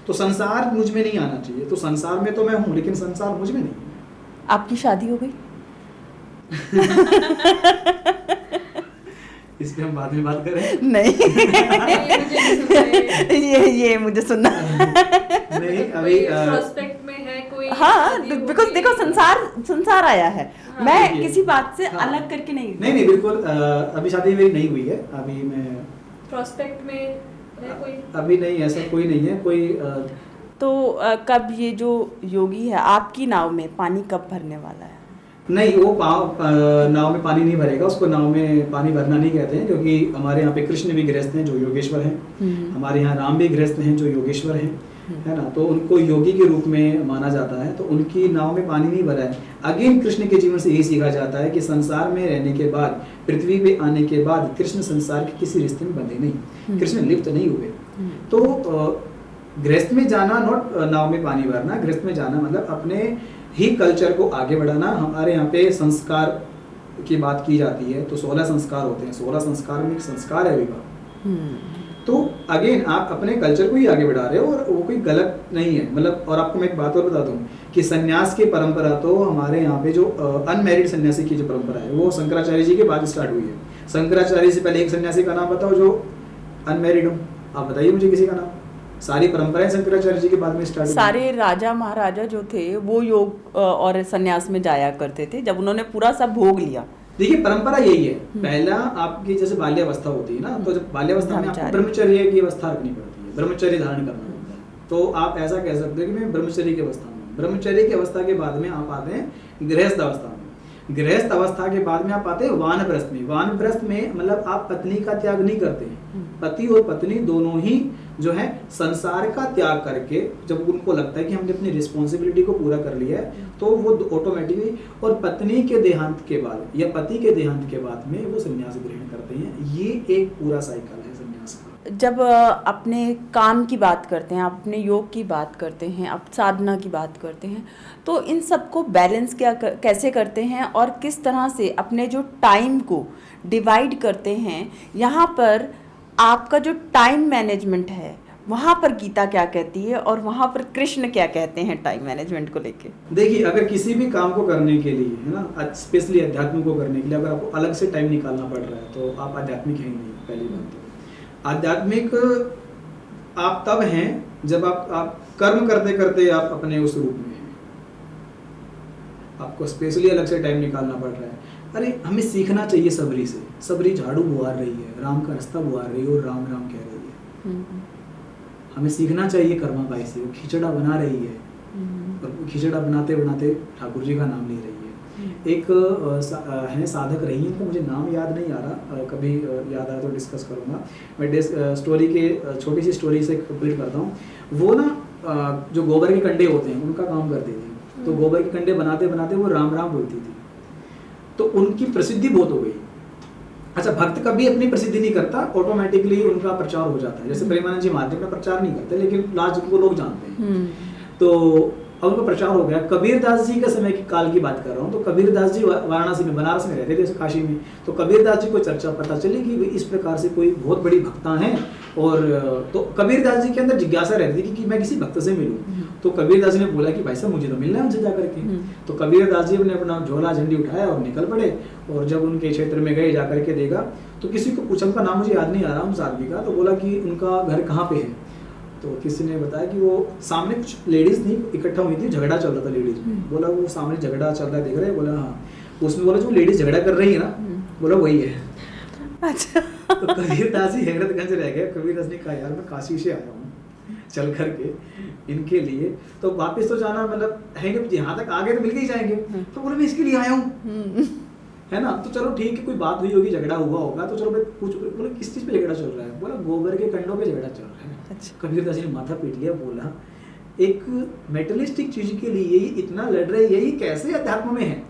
तो संसार मुझ में नहीं आना चाहिए, तो संसार में तो मैं हूं लेकिन संसार मुझ में नहीं है। आपकी शादी हो गई? इस पे हम बाद में बात करें? नहीं ये मुझे सुनना नहीं अभी प्रोस्पेक्ट में है कोई? हाँ, बिकॉज देखो संसार आया है। हाँ, मैं किसी बात से हाँ, अलग करके नहीं बिल्कुल। अभी शादी मेरी नहीं हुई है, अभी मैं प्रोस्पेक्ट में है कोई? अभी नहीं, ऐसा कोई नहीं है कोई। तो कब ये जो योगी है आपकी नाव में पानी कब भरने वाला है? नहीं, वो नाव में पानी नहीं भरेगा, उसको नाव में पानी भरना नहीं कहते हैं, क्योंकि हमारे यहाँ पे कृष्ण भी गृहस्थ हैं जो योगेश्वर हैं, हमारे यहाँ राम भी गृहस्थ हैं जो योगेश्वर हैं, है ना। तो उनको योगी के रूप में माना जाता है, तो उनकी नाव में पानी नहीं भरा है। अगेन कृष्ण के जीवन से यही सीखा जाता है कि संसार में रहने के बाद, पृथ्वी पे आने के बाद कृष्ण संसार के किसी रिश्ते में बंधे नहीं, कृष्ण लिप्त नहीं हुए। तो गृहस्थ में जाना नॉट नाव में पानी भरना, गृहस्थ में जाना मतलब अपने ही कल्चर को आगे बढ़ाना। हमारे यहाँ पे संस्कार की बात की जाती है तो 16 संस्कार होते हैं, 16 संस्कार में एक संस्कार है विवाह। तो अगेन आप अपने कल्चर को ही आगे बढ़ा रहे हो और वो कोई गलत नहीं है मतलब। और आपको मैं एक बात और बता दूं कि सन्यास की परंपरा तो हमारे यहाँ पे जो अनमैरिड सन्यासी की जो परंपरा है वो शंकराचार्य जी के बाद स्टार्ट हुई है। शंकराचार्य से पहले एक सन्यासी का नाम बताओ जो अनमैरिड हो, आप बताइए मुझे किसी का नाम। सारी परंपराएं शंकराचार्य जी के बाद में स्टार्ट हुई। सारे राजा महाराजा जो थे वो योग और सन्यास में जाया करते थे जब उन्होंने पूरा सब भोग लिया। देखिए परंपरा यही है, पहला आपकी जैसे बाल्यावस्था होती है ना, तो जब बाल्यावस्था में आपको ब्रह्मचर्य की अवस्था रखनी पड़ती है, ब्रह्मचर्य धारण करना होता है। तो आप ऐसा कह सकते हो कि मैं ब्रह्मचर्य की अवस्था में, ब्रह्मचर्य की अवस्था के बाद में आप आते हैं गृहस्थ अवस्था में, गृहस्थ अवस्था के बाद में आप आते हैं वानप्रस्थ में। वानप्रस्थ में मतलब आप पत्नी का त्याग नहीं करते हैं, पति और पत्नी दोनों ही जो है संसार का त्याग करके जब उनको लगता है कि हमने अपनी रिस्पॉन्सिबिलिटी को पूरा कर लिया है तो वो ऑटोमेटिकली, और पत्नी के देहांत के बाद या पति के देहांत के बाद में वो संन्यास ग्रहण करते हैं। ये एक पूरा साइकिल है संन्यास का। जब अपने काम की बात करते हैं, अपने योग की बात करते हैं, आप साधना की बात करते हैं, तो इन सबको बैलेंस कैसे करते हैं और किस तरह से अपने जो टाइम को डिवाइड करते हैं? यहाँ पर आपका जो टाइम मैनेजमेंट है वहाँ पर गीता क्या कहती है और वहाँ पर कृष्ण क्या कहते हैं टाइम मैनेजमेंट को लेके? देखिए अगर किसी भी काम को करने के लिए, है ना, स्पेशली अध्यात्म को करने के लिए अगर आपको अलग से टाइम निकालना पड़ रहा है तो आप आध्यात्मिक हैं ही नहीं। पहली बात तो आध्यात्मिक आप तब हैं जब आप कर्म करते करते आप अपने उस रूप में हैं, आपको स्पेशली अलग से टाइम निकालना पड़ रहा है। अरे हमें सीखना चाहिए सबरी से। सबरी झाड़ू बुहार रही है, राम का रास्ता बुहार रही है और राम राम कह रही है। हमें सीखना चाहिए कर्मा बाई से। वो खिचड़ा बना रही है और खिचड़ा बनाते बनाते ठाकुर जी का नाम ले रही है। एक है साधक रही है, तो मुझे नाम याद नहीं आ रहा, कभी याद आया तो डिस्कस करूँगा। मैं स्टोरी के छोटी सी स्टोरी से कंप्लीट करता हूँ। वो ना जो गोबर के कंडे होते हैं उनका काम करती थी, तो गोबर के कंडे बनाते बनाते वो राम राम बोलती थी, तो उनकी प्रसिद्धि बहुत हो गई। अच्छा, भक्त कभी अपनी प्रसिद्धि नहीं करता, ऑटोमेटिकली उनका प्रचार हो जाता है। जैसे प्रेमानंद जी महाराज अपना प्रचार नहीं करते लेकिन लाज उनको लोग जानते हैं, तो अब उनका प्रचार हो गया। कबीरदास जी के समय की काल की बात कर रहा हूँ। तो कबीरदास जी वाराणसी में, बनारस में रहते थे, काशी में। तो कबीरदास जी को चर्चा पता चली कि इस प्रकार से कोई बहुत बड़ी भक्ता हैं, और तो कबीरदास जी के अंदर जिज्ञासा रहती थी कि मैं किसी भक्त से मिलूं। तो कबीरदास जी ने बोला कि भाई साहब मुझे तो मिलना है उनसे जाकर के। तो कबीरदास जी ने अपना झोला झंडी उठाया और निकल पड़े, और जब उनके क्षेत्र में गए जाकर के देखा तो किसी को पूछा, उनका नाम मुझे याद नहीं आ रहा उस आदमी का, तो बोला कि उनका घर कहाँ पे है। तो किसी ने बताया कि वो सामने कुछ लेडीज थी, इकट्ठा हुई थी, झगड़ा चल रहा था लेडीज में। बोला वो सामने झगड़ा चल रहा है, देख रहे हैं? बोला हाँ। उसमें बोला जो लेडीज झगड़ा कर रही है ना, बोला वही है। अच्छा। तो कबीरदास जी हैरतगंज रह गए। कबीरदास ने कहा यार मैं काशी से आया हूँ चल करके इनके लिए, तो वापस तो जाना मतलब है कि यहाँ तक आ गए तो मिल के ही जाएंगे। तो बोले मैं इसके लिए आया हूँ, है ना। तो चलो ठीक है, कोई बात हुई होगी, झगड़ा हुआ होगा, तो चलो मैं पूछ। बोले किस चीज़ पे झगड़ा चल रहा है? बोला गोबर के कंडों पे झगड़ा चल रहा है। अच्छा। कबीरदास जी ने माथा पीट लिया, बोला एक मेटलिस्टिक चीज के लिए ये इतना लड़ रही है, ये कैसे अध्यात्म में है?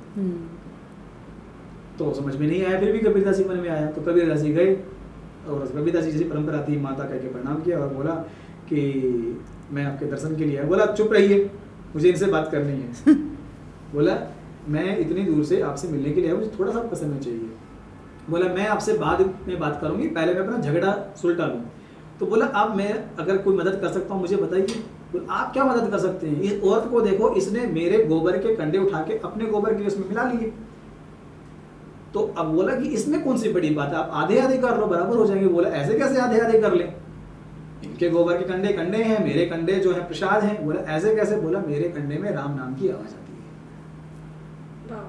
तो समझ में नहीं आया। फिर भी कबीरदास जी मन में आया, तो कबीरदास जी गए और कबीरदास जी जैसी परंपरा थी, माता कह के प्रणाम किया और बोला कि मैं आपके दर्शन के लिए आया। बोला चुप रहिए, मुझे इनसे बात करनी है। बोला मैं इतनी दूर से आपसे मिलने के लिए आया, मुझे थोड़ा सा आपका समय चाहिए। बोला मैं आपसे बाद में बात करूंगी, पहले मैं अपना झगड़ा सुलटा लूँ। तो बोला आप मैं अगर कोई मदद कर सकता हूँ मुझे बताइए। बोला आप क्या मदद कर सकते हैं? इस औरत को देखो, इसने मेरे गोबर के कंडे उठा के अपने गोबर के उसमें मिला लिए। तो अब बोला कि इसमें कौन सी बड़ी बात है, आप आधे आधे कर लो, बराबर हो जाएंगे। बोला ऐसे कैसे आधे आधे कर ले? इनके गोबर के कंडे कंडे हैं, मेरे कंडे जो है प्रसाद हैं। बोला ऐसे कैसे? बोला मेरे कंडे में राम नाम की आवाज आती है।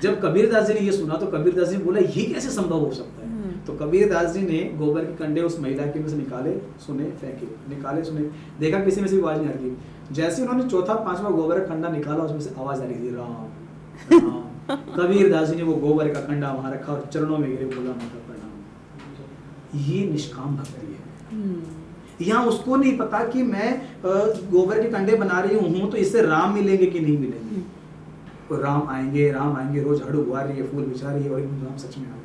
जब कबीरदास जी ने ये सुना तो कबीरदास जी ने बोला ये कैसे संभव हो सकता है? तो कबीरदास जी ने गोबर के कंडे उस महिला के में से निकाले, सुने, फेंके, निकाले, सुने, देखा किसी में से आवाज नहीं आ रही। जैसे उन्होंने चौथा पांचवा गोबर का कंडा निकाला, उसमें से आवाज आ रही थी राम राम। कबीरदास जी ने वो गोबर का कंडा वहां रखा और चरणों में गिरे, बोला माता प्रणाम। ये निष्काम भक्ति है। यहाँ उसको नहीं पता कि मैं गोबर के कंडे बना रही हूँ तो इससे राम मिलेंगे कि नहीं मिलेंगे। तो राम आएंगे, रोज झाड़ू बुआ रही है, फूल बिछा रही है और राम सच में आ गए।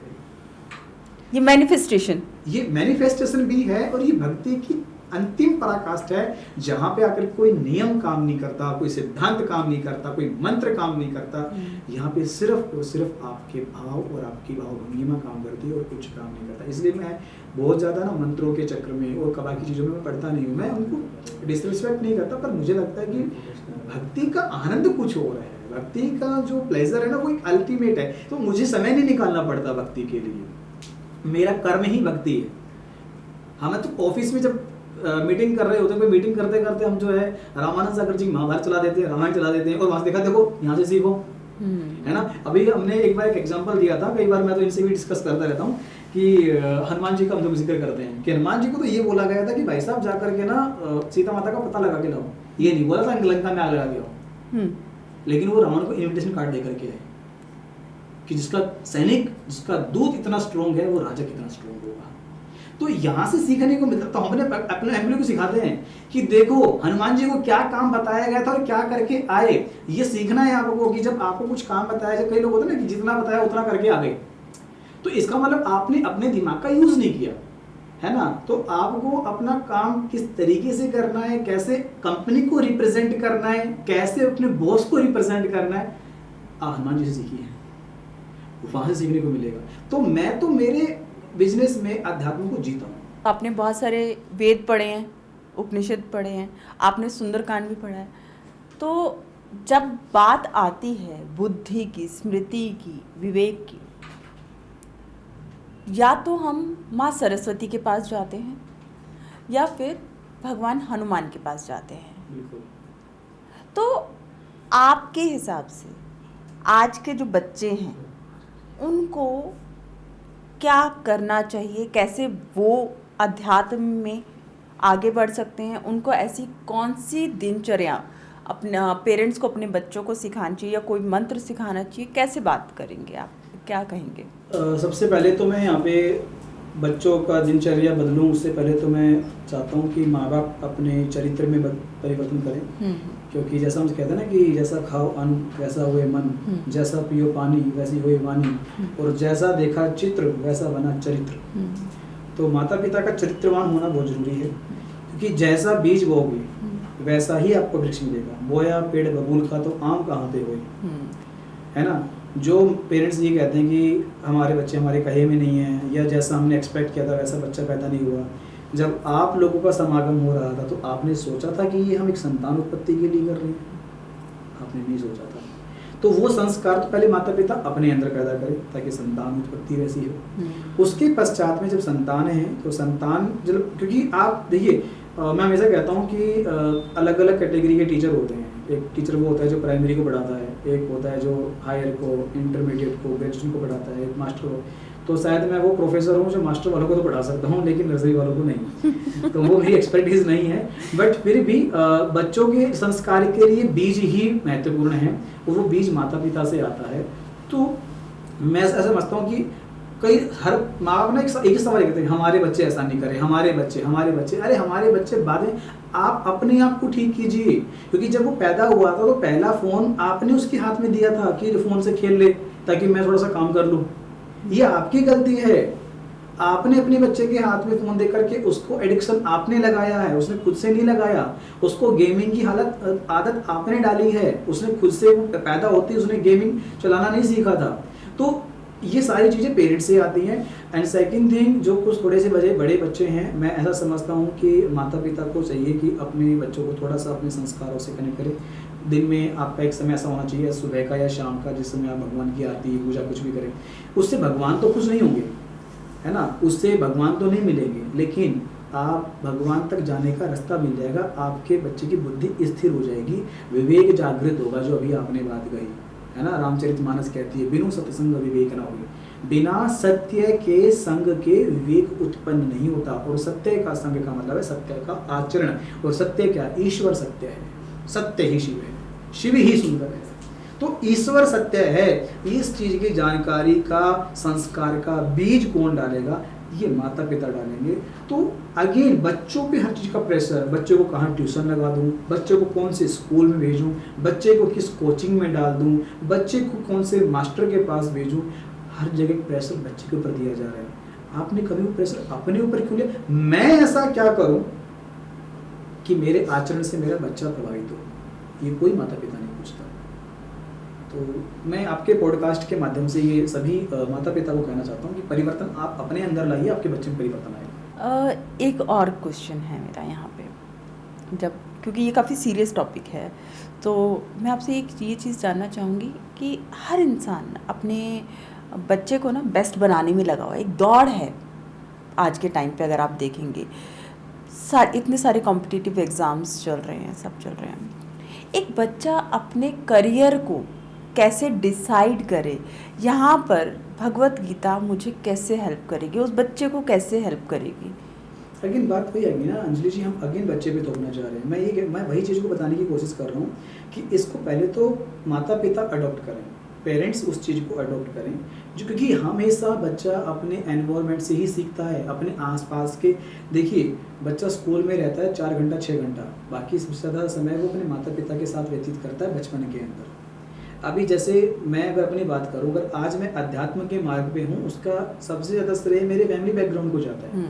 ये मैनिफेस्टेशन, ये मैनिफेस्टेशन भी है और ये भक्ति की अंतिम पराकाष्ठा है, जहां पे आकर कोई नियम काम नहीं करता, कोई सिद्धांत काम नहीं करता, कोई मंत्र काम नहीं करता। यहाँ पे सिर्फ और सिर्फ आपके भाव और आपकी भाव भंगिमा काम करती है और कुछ काम नहीं करता। इसलिए मैं बहुत ज्यादा ना मंत्रों के चक्र में और कबा की चीजों में मैं पढ़ता नहीं हूँ। मैं उनको डिसरिस्पेक्ट नहीं करता, पर मुझे लगता है कि भक्ति का आनंद कुछ और है। भक्ति का जो प्लेजर है ना वो एक अल्टीमेट है। तो मुझे समय नहीं निकालना पड़ता भक्ति के लिए, मेरा कर्म ही भक्ति है। हमें तो ऑफिस में जब मीटिंग कर रहे होते हैं, कोई मीटिंग करते करते हम जो है रामानंद सागर जी महाभारत चला देते हैं, रामायण चला देते हैं और वहां से देखा देखो यहाँ से सीखो, है ना। अभी हमने एक बार एक एग्जांपल दिया था, कई बार मैं तो इनसे भी डिस्कस करता रहता हूँ कि हनुमान जी का हम लोग जिक्र करते हैं कि हनुमान जी को तो ये बोला गया था कि भाई साहब जाकर के ना सीता माता का पता लगा के लाओ, ये नहीं बोला था लंका में आग लगा के आओ। लेकिन वो रावण को इन्विटेशन कार्ड देकर के आए कि जिसका सैनिक, जिसका दूत इतना स्ट्रॉन्ग है वो राजा कितना स्ट्रॉन्ग होगा। तो यहाँ से सीखने को मिलता। तो हमने अपने एमएलए को सिखाते हैं कि देखो हनुमान जी को क्या काम बताया गया था और क्या करके आए। ये सीखना है आपको कि जब आपको कुछ काम बताया जाए, कई लोग होते हैं ना कि जितना बताया उतना करके आ गए, तो इसका मतलब आपने अपने दिमाग का यूज नहीं किया, है ना। तो आपको अपना काम किस तरीके से करना है, कैसे कंपनी को रिप्रेजेंट करना है, कैसे अपने बॉस को रिप्रेजेंट करना है, आप हनुमान जी से सीखिए, वहां से सीखने को मिलेगा। तो मैं तो मेरे बिजनेस में अध्यात्म को जीता हूँ। आपने बहुत सारे वेद पढ़े हैं, उपनिषद पढ़े हैं, आपने सुंदरकांड भी पढ़ा है। तो जब बात आती है बुद्धि की, स्मृति की, विवेक की, या तो हम माँ सरस्वती के पास जाते हैं या फिर भगवान हनुमान के पास जाते हैं। बिल्कुल। तो आपके हिसाब से आज के जो बच्चे हैं उनको क्या करना चाहिए, कैसे वो अध्यात्म में आगे बढ़ सकते हैं? उनको ऐसी कौन सी दिनचर्या अपना पेरेंट्स को अपने बच्चों को सिखाना चाहिए या कोई मंत्र सिखाना चाहिए? कैसे बात करेंगे आप, क्या कहेंगे? सबसे पहले तो मैं यहाँ पे बच्चों का दिनचर्या बदलूं, उससे पहले तो मैं चाहता हूँ कि माँ बाप अपने चरित्र में परिवर्तन करें। क्योंकि जैसा हम कहते हैं ना कि जैसा खाओ अन्न वैसा हुए मन, जैसा पियो पानी वैसी हुए वाणी, और जैसा देखा चित्र वैसा बना चरित्र। तो माता पिता का चरित्रवान होना बहुत जरूरी है, क्योंकि जैसा बीज बोओगे वैसा ही आपको वृक्ष मिलेगा। बोया पेड़ बबूल का तो आम कहाँ पे होए, है ना। जो पेरेंट्स ये कहते हैं कि हमारे बच्चे हमारे कहे में नहीं है, या जैसा हमने एक्सपेक्ट किया था वैसा बच्चा पैदा नहीं हुआ। जब आप लोगों का समागम हो रहा था तो आपने सोचा था कि ये हम एक संतान उत्पत्ति के लिए कर रहे हैं? आपने नहीं सोचा था। तो वो संस्कार तो पहले माता पिता अपने अंदर पैदा करें ताकि संतान उत्पत्ति वैसी हो। उसके पश्चात में जब संतान है तो संतान जब, क्योंकि आप देखिए मैं हमेशा कहता हूँ कि अलग अलग कैटेगरी के टीचर होते हैं। एक टीचर वो होता है जो प्राइमरी को पढ़ाता है, एक होता है जो हायर को, इंटरमीडिएट को, ग्रेजुएशन को पढ़ाता है, एक मास्टर को। तो शायद मैं वो प्रोफेसर हूँ जो मास्टर वालों को तो पढ़ा सकता हूँ लेकिन नर्सरी वालों को नहीं। तो वो मेरी एक्सपर्टीज नहीं है, बट फिर भी बच्चों के संस्कार के लिए बीज ही महत्वपूर्ण है और वो बीज माता पिता से आता है। तो मैं ऐसा समझता हूँ कि कई हर माँ बाप ना एक ही सवाल करते हैं, हमारे बच्चे ऐसा नहीं करें, हमारे बच्चे। अरे हमारे बच्चे बातें आप अपने आप को ठीक कीजिए, क्योंकि जब वो पैदा हुआ था तो पहला फोन आपने उसके हाथ में दिया था कि फोन से खेल ले ताकि मैं थोड़ा सा काम कर लूँ। ये आपकी गलती है, आपने अपने बच्चे के हाथ में फोन देकर के उसको एडिक्शन आपने लगाया है, उसने खुद से नहीं लगाया। उसको गेमिंग की आदत आपने डाली है, उसने खुद से पैदा होते ही उसने गेमिंग चलाना नहीं सीखा था। तो ये सारी चीज़ें पेरेंट्स से आती हैं। एंड सेकंड थिंग, जो कुछ थोड़े से बड़े बच्चे हैं, मैं ऐसा समझता हूँ कि माता पिता को चाहिए कि अपने बच्चों को थोड़ा सा अपने संस्कारों से कनेक्ट करें। दिन में आपका एक समय ऐसा होना चाहिए, सुबह का या शाम का, जिस समय आप भगवान की आरती पूजा कुछ भी करें। उससे भगवान तो खुश नहीं होंगे, है ना, उससे भगवान तो नहीं मिलेंगे, लेकिन आप भगवान तक जाने का रास्ता मिल जाएगा। आपके बच्चे की बुद्धि स्थिर हो जाएगी, विवेक जागृत होगा, जो अभी आपने बात कही है ना, रामचरितमानस कहती है, बिनु सत्संग विवेक न होगी। बिना सत्य के संग के विवेक उत्पन्न नहीं होता। और सत्य का संग का मतलब है सत्य का आचरण, और सत्य क्या, ईश्वर सत्य है, सत्य ही शिव है, शिव ही सुंदर है। तो ईश्वर सत्य है, इस चीज की जानकारी का, संस्कार का बीज कौन डालेगा, ये माता पिता डालेंगे। तो अगेन बच्चों पे हर चीज का प्रेशर, बच्चों को कहाँ ट्यूशन लगा दूं, बच्चों को कौन से स्कूल में भेजूं, बच्चे को किस कोचिंग में डाल दूं, बच्चे को कौन से मास्टर के पास भेजूं, हर जगह प्रेशर बच्चे के ऊपर दिया जा रहा है। आपने कभी वो प्रेशर अपने ऊपर क्यों लिया? मैं ऐसा क्या करूं कि मेरे आचरण से मेरा बच्चा प्रभावित हो, ये कोई माता पिता नहीं पूछता। तो मैं आपके पॉडकास्ट के माध्यम से ये सभी माता पिता को कहना चाहता हूँ कि परिवर्तन आप अपने अंदर लाइए, आपके बच्चे में परिवर्तन आएगा। एक और क्वेश्चन है मेरा यहाँ पे, जब क्योंकि ये काफ़ी सीरियस टॉपिक है, तो मैं आपसे ये चीज़ जानना चाहूँगी कि हर इंसान अपने बच्चे को ना बेस्ट बनाने में लगा हुआ है। एक दौड़ है आज के टाइम पे, अगर आप देखेंगे इतने सारे कॉम्पिटिटिव एग्ज़ाम्स चल रहे हैं, सब चल रहे हैं। एक बच्चा अपने करियर को कैसे डिसाइड करे, यहाँ पर भगवत गीता मुझे कैसे हेल्प करेगी, उस बच्चे को कैसे हेल्प करेगी? अगेन बात वही आएगी ना अंजलि जी, हम अगेन बच्चे पे थोपना चाह रहे हैं। मैं वही चीज़ को बताने की कोशिश कर रहा हूँ कि इसको पहले तो माता पिता अडॉप्ट करें, पेरेंट्स उस चीज़ को अडॉप्ट करें, जो क्योंकि हमेशा बच्चा अपने एनवायरनमेंट से ही सीखता है, अपने आसपास के। देखिए बच्चा स्कूल में रहता है 4 घंटा 6 घंटा, बाकी सबसे ज़्यादा समय वो अपने माता पिता के साथ व्यतीत करता है बचपन के अंदर। अभी जैसे मैं अगर अपनी बात करूँ, अगर आज मैं अध्यात्म के मार्ग पे हूँ, उसका सबसे ज़्यादा श्रेय मेरे फैमिली बैकग्राउंड को जाता है,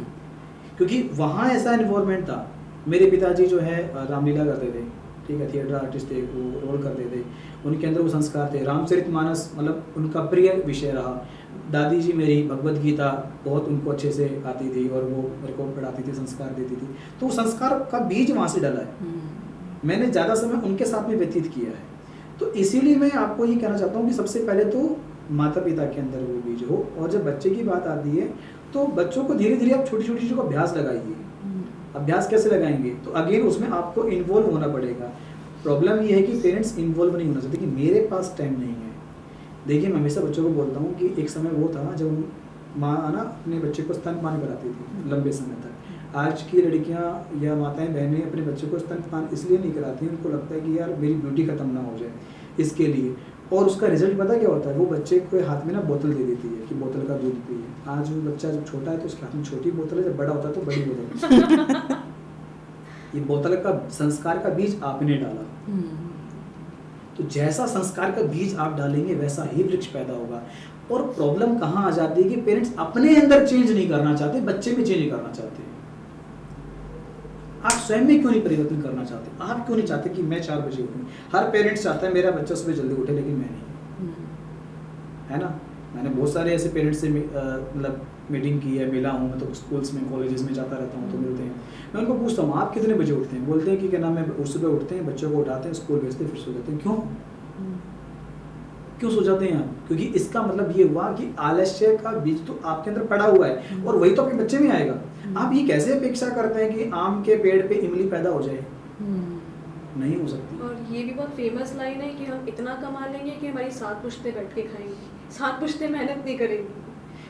क्योंकि वहाँ ऐसा एनवायरनमेंट था। मेरे पिताजी जो है रामलीला करते थे, ठीक है, थिएटर आर्टिस्ट थे, वो रोल करते थे, उनके अंदर वो संस्कार थे। रामचरितमानस मतलब उनका प्रिय विषय रहा। दादी जी मेरी भगवत गीता बहुत उनको अच्छे से आती थी और वो मेरे को पढ़ाती थी, संस्कार देती थी। तो संस्कार का बीज वहाँ से डला है, मैंने ज़्यादा समय उनके साथ में व्यतीत किया है। तो इसीलिए मैं आपको ये कहना चाहता हूँ कि सबसे पहले तो माता पिता के अंदर वो बीज हो। और जब बच्चे की बात आती है तो बच्चों को धीरे धीरे आप छोटी छोटी चीज़ों को अभ्यास लगाइए। अभ्यास कैसे लगाएंगे? तो अगेन उसमें आपको इन्वॉल्व होना पड़ेगा। प्रॉब्लम ये है कि पेरेंट्स इन्वॉल्व नहीं होना चाहते कि मेरे पास टाइम नहीं है। देखिए मैं हमेशा बच्चों को बोलता हूँ कि एक समय वो था जब माँ ना अपने बच्चे को स्तनपान कराती थी लंबे समय तक। आज की लड़कियाँ या माताएं बहनें अपने बच्चे को स्तनपान इसलिए नहीं कराती, उनको लगता है कि यार मेरी ब्यूटी खत्म ना हो जाए इसके लिए। और उसका रिजल्ट पता क्या होता है? वो बच्चे को हाथ में ना बोतल दे देती है कि बोतल का दूध पिए। आज वो बच्चा जब छोटा है तो उसके हाथ में छोटी बोतल है, जब बड़ा होता है तो बड़ी बोतल। ये बोतल का संस्कार का बीज आपने डाला, तो जैसा संस्कार का बीज आप डालेंगे वैसा ही वृक्ष पैदा होगा। और प्रॉब्लम कहाँ आ जाती है कि पेरेंट्स अपने अंदर चेंज नहीं करना चाहते, बच्चे में चेंज करना चाहते हैं। आप स्वयं में क्यों नहीं परिवर्तन करना चाहते? आप क्यों नहीं चाहते कि मैं 4 बजे उठूं? हर पेरेंट्स चाहता है मेरा बच्चा सुबह जल्दी उठे, लेकिन मैं नहीं, है ना। मैंने बहुत सारे ऐसे पेरेंट्स से मतलब मीटिंग की है, मिला हूँ। मैं तो स्कूल्स में कॉलेजेस में जाता रहता हूँ तो मिलते हैं। मैं उनको पूछता हूँ आप कितने बजे उठते हैं? बोलते हैं कि क्या नाम है, सुबह उठते हैं, बच्चों को उठाते हैं, स्कूल भेजते हैं, फिर सो जाते हैं। क्यों सो जाते हैं आप? क्योंकि इसका मतलब ये हुआ कि आलस्य का बीज तो आपके अंदर पड़ा हुआ है और वही तो आपके बच्चे में आएगा। आप ये कैसे अपेक्षा करते हैं कि आम के पेड़ पे इमली पैदा हो जाए? नहीं हो सकती। और ये भी बहुत फेमस लाइन है कि हम इतना कमा लेंगे कि हमारी 7 पुश्तें बैठ के खाएंगी, 7 पुश्तें मेहनत नहीं करेंगी।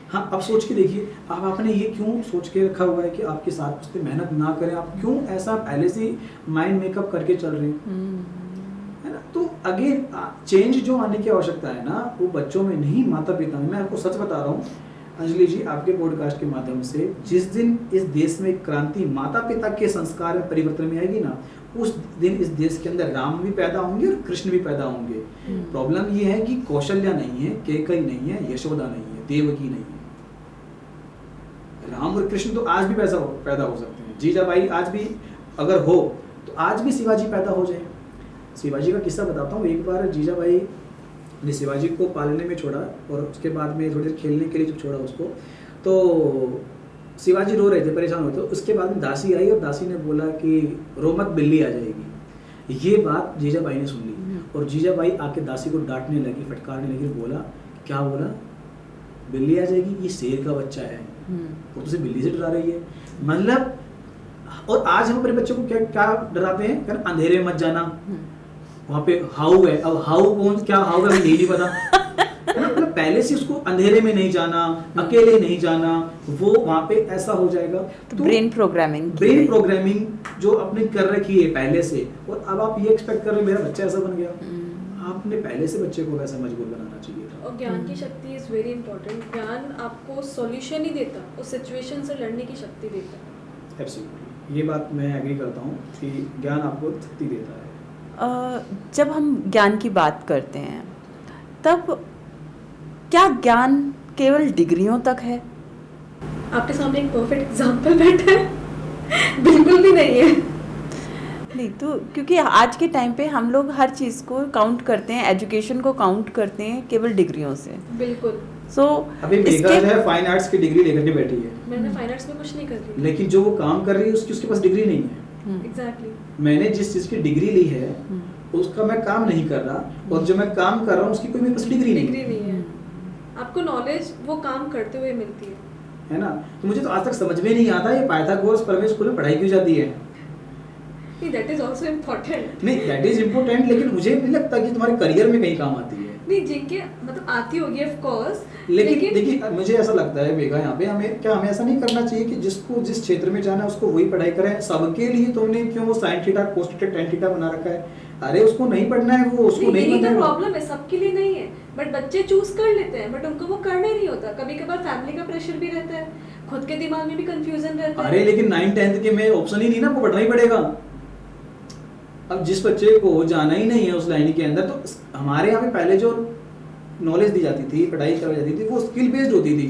हाँ, अब सोच के देखिए, आप आपने ये क्यों सोच के रखा हुआ है कि आपके साथ पुश्तें मेहनत ना करें, आप क्यों ऐसा पहले से माइंड मेकअप करके चल रहे हैं, है ना? तो अगेन चेंज जो आने की आवश्यकता है ना, वो बच्चों में नहीं, माता पिता में। मैं आपको सच बता रहा हूँ अंजलि जी, आपके पॉडकास्ट के माध्यम से जिस दिन इस देश में क्रांति माता पिता के संस्कार में परिवर्तन में आएगी ना, उस दिन इस देश के अंदर राम भी पैदा होंगे और कृष्ण भी पैदा होंगे। प्रॉब्लम ये है कि कौशल्या नहीं है, कैकेयी नहीं है, यशोदा नहीं है, देवकी नहीं है। राम और कृष्ण तो आज भी पैदा हो सकते हैं। जीजाबाई आज भी अगर हो तो आज भी शिवाजी पैदा हो जाए। शिवाजी का किस्सा बताता हूँ। एक बार जीजाबाई ने शिवाजी को पालने में छोड़ा और उसके बाद में थोड़ी देर खेलने के लिए जब छोड़ा उसको, तो शिवाजी रो रहे थे, परेशान होते। उसके बाद में दासी आई और दासी ने बोला कि रो मत, बिल्ली आ जाएगी। ये बात जीजाबाई ने सुन ली और जीजाबाई आके दासी को डांटने लगी, फटकारने लगी। बोला, क्या बोला? बिल्ली आ जाएगी? ये शेर का बच्चा है, वो तुझे बिल्ली से डरा रही है। मतलब, और आज हम अपने बच्चों को क्या डराते हैं? कर अंधेरे में मत जाना, वहाँ पे हाउ है। अब हाउ कौन, क्या हाउ है, मुझे नहीं पता। मतलब पहले से उसको अंधेरे में नहीं जाना, अकेले नहीं जाना, वो वहाँ पे ऐसा हो जाएगा। तो ब्रेन प्रोग्रामिंग जो आपने कर रखी है पहले से, और अब आप ये एक्सपेक्ट कर रहे मेरा बच्चा ऐसा बन गया। आपने पहले से बच्चे को वैसा मजबूर बनाना चाहिए था। और ज्ञान की शक्ति इज वेरी इंपॉर्टेंट। ज्ञान आपको सॉल्यूशन ही देता, उस सिचुएशन से लड़ने की शक्ति देता। एब्सोल्युटली, ये बात मैं एग्री करता हूँ कि ज्ञान आपको शक्ति देता है। जब हम ज्ञान की बात करते हैं तब क्या ज्ञान केवल डिग्रियों तक है? आपके सामने एक परफेक्ट एग्जांपल बैठा है। बिल्कुल भी नहीं है। नहीं तो, क्योंकि आज के टाइम पे हम लोग हर चीज़ को काउंट करते हैं, एजुकेशन को काउंट करते हैं केवल डिग्रियों से। बिल्कुल। सो अभी मेघा जो है फाइन आर्ट्स की डिग्री लेकर के बैठी है। मैंने फाइन आर्ट्स में कुछ नहीं कर रही, लेकिन जो वो काम कर रही है उसके पास डिग्री नहीं है। एग्जैक्टली। मैंने जिस चीज की डिग्री ली है उसका मैं काम नहीं कर रहा, और जो मैं काम कर रहा हूँ उसकी कोई मेरे पास डिग्री नहीं है। आपको नॉलेज वो काम करते हुए मिलती है ना? तो मुझे तो आज तक समझ में नहीं आता ये पाइथागोरस प्रमेय स्कूल में पढ़ाई क्यों जाती है। That is also important. नहीं, दैट इज इम्पोर्टेंट, लेकिन मुझे नहीं लगता कि तुम्हारे करियर में कहीं काम आती है। नहीं, जिनके मतलब आती होगी ऑफ कोर्स, लेकिन देखिए मुझे ऐसा लगता है बेगा, यहाँ पे हमें ऐसा नहीं करना चाहिए कि जिसको जिस क्षेत्र में जाना है उसको वही पढ़ाई करें। सबके लिए तुमने क्यों वो sine theta cos theta tan theta बना रखा है? अरे उसको नहीं पढ़ना है, वो उसको नहीं पढ़ना है। प्रॉब्लम है, सबके लिए नहीं है, बट बच्चे चूज कर लेते हैं, बट उनको वो करना नहीं होता। कभी कभार फैमिली का प्रेशर भी रहता है, खुद के दिमाग में भी कंफ्यूजन रहता है। अरे लेकिन 9th-10th के में ऑप्शन ही नहीं ना, वो पढ़ना ही पड़ेगा। अब जिस बच्चे को जाना ही नहीं है उस लाइन के अंदर, तो हमारे यहाँ पे पहले जो नॉलेज दी जाती थी, पढ़ाई कराई जाती थी, वो स्किल बेस्ड होती थी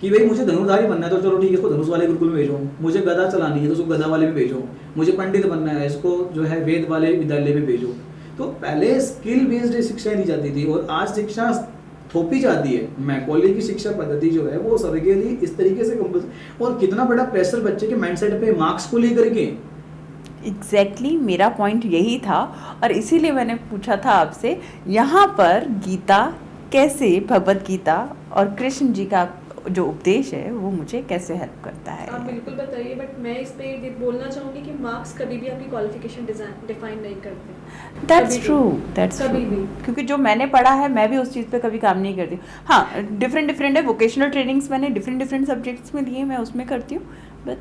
कि भाई मुझे धनुर्धारी बनना है तो चलो ठीक है, इसको धनुष वाले गुरुकुल में भेजो। मुझे गदा चलानी है तो उसको गदा वाले में भेजो। मुझे पंडित बनना है, इसको जो है वेद वाले विद्यालय में भेजो। तो पहले स्किल बेस्ड शिक्षा दी जाती थी, और आज शिक्षा थोपी जाती है। मैकॉले की शिक्षा पद्धति जो है वो सबके लिए इस तरीके से और कितना बड़ा प्रेशर बच्चे के माइंडसेट पे मार्क्स को लेकर के। एग्जैक्टली मेरा पॉइंट यही था, और इसीलिए मैंने पूछा था आपसे यहाँ पर गीता कैसे, भगवत गीता और कृष्ण जी का जो उपदेश है वो मुझे कैसे हेल्प करता है। आप बिल्कुल बताइए, बट मैं इस पे ये बोलना चाहूँगी कि मार्क्स कभी भी आपकी क्वालिफिकेशन डिफाइन नहीं करते। दैट्स ट्रू, दैट्स कभी भी, क्योंकि जो मैंने पढ़ा है मैं भी उस चीज़ पे कभी काम नहीं करती हूँ। हाँ, डिफरेंट है, वोकेशनल ट्रेनिंग्स मैंने डिफरेंट सब्जेक्ट्स में लिए, मैं उसमें करती हूँ, बट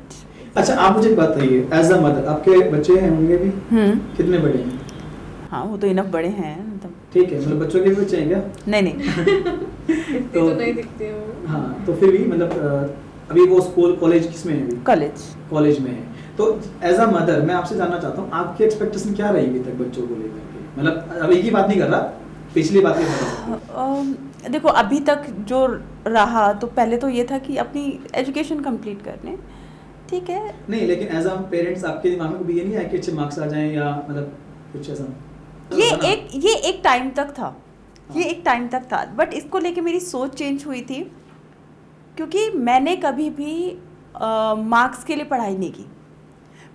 अच्छा आप मुझे बात बताइए, एज अ मदर आपके बच्चे हैं होंगे भी? कितने बड़े हैं? हाँ, वो तो इनफ बड़े हैं मतलब। ठीक है, मतलब बच्चों के भी बच्चे हैं क्या? नहीं तो नहीं दिखते हो। हाँ, तो फिर भी मतलब अभी वो स्कूल कॉलेज किसमें है? कॉलेज में है। तो एज अ मदर मैं आपसे जानना चाहता हूँ आपकी एक्सपेक्टेशन क्या रही अभी तक बच्चों को लेकर के? मतलब अभी की बात नहीं कर रहा, पिछली बात नहीं। देखो अभी तक जो रहा तो पहले तो ये था कि अपनी एजुकेशन कंप्लीट करने, ठीक है। नहीं, लेकिन एज अ पेरेंट्स आपके दिमाग में कभी ये नहीं आया कि अच्छे मार्क्स आ जाएं या मतलब कुछ ऐसा? ये एक टाइम तक था, ये एक टाइम तक था, बट इसको लेके मेरी सोच चेंज हुई थी, क्योंकि मैंने कभी भी मार्क्स के लिए पढ़ाई नहीं की।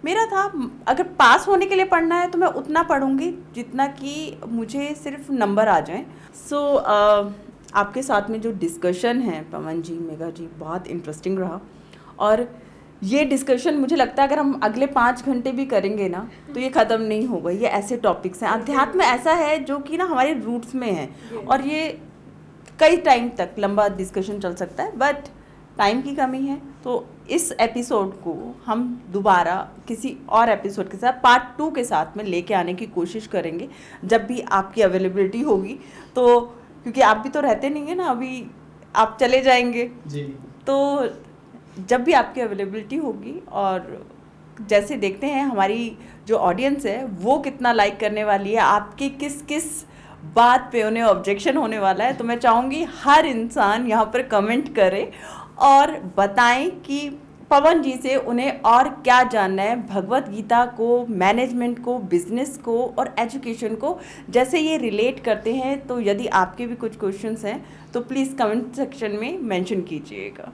मेरा था अगर पास होने के लिए पढ़ना है तो मैं उतना पढ़ूंगी जितना कि मुझे सिर्फ नंबर आ जाएं। सो आपके साथ में जो डिस्कशन है पवन जी, मेघा जी, बहुत इंटरेस्टिंग रहा, और ये डिस्कशन मुझे लगता है अगर हम अगले 5 घंटे भी करेंगे ना तो ये ख़त्म नहीं होगा। ये ऐसे टॉपिक्स हैं, अध्यात्म ऐसा है जो कि ना हमारे रूट्स में है और ये कई टाइम तक लंबा डिस्कशन चल सकता है, बट टाइम की कमी है। तो इस एपिसोड को हम दोबारा किसी और एपिसोड के साथ पार्ट 2 के साथ में लेके आने की कोशिश करेंगे जब भी आपकी अवेलेबिलिटी होगी। तो क्योंकि आप भी तो रहते नहीं है ना, अभी आप चले जाएंगे जी। तो जब भी आपकी अवेलेबिलिटी होगी और जैसे देखते हैं हमारी जो ऑडियंस है वो कितना लाइक करने वाली है, आपकी किस किस बात पे उन्हें ऑब्जेक्शन होने वाला है, तो मैं चाहूँगी हर इंसान यहाँ पर कमेंट करे और बताएं कि पवन जी से उन्हें और क्या जानना है भगवत गीता को, मैनेजमेंट को, बिजनेस को और एजुकेशन को जैसे ये रिलेट करते हैं। तो यदि आपके भी कुछ क्वेश्चंस हैं तो प्लीज़ कमेंट सेक्शन में मेंशन कीजिएगा।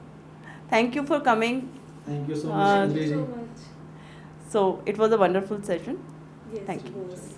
Thank you for coming. Thank you so much. so much. So it was a wonderful session. Yes, Thank it you. was.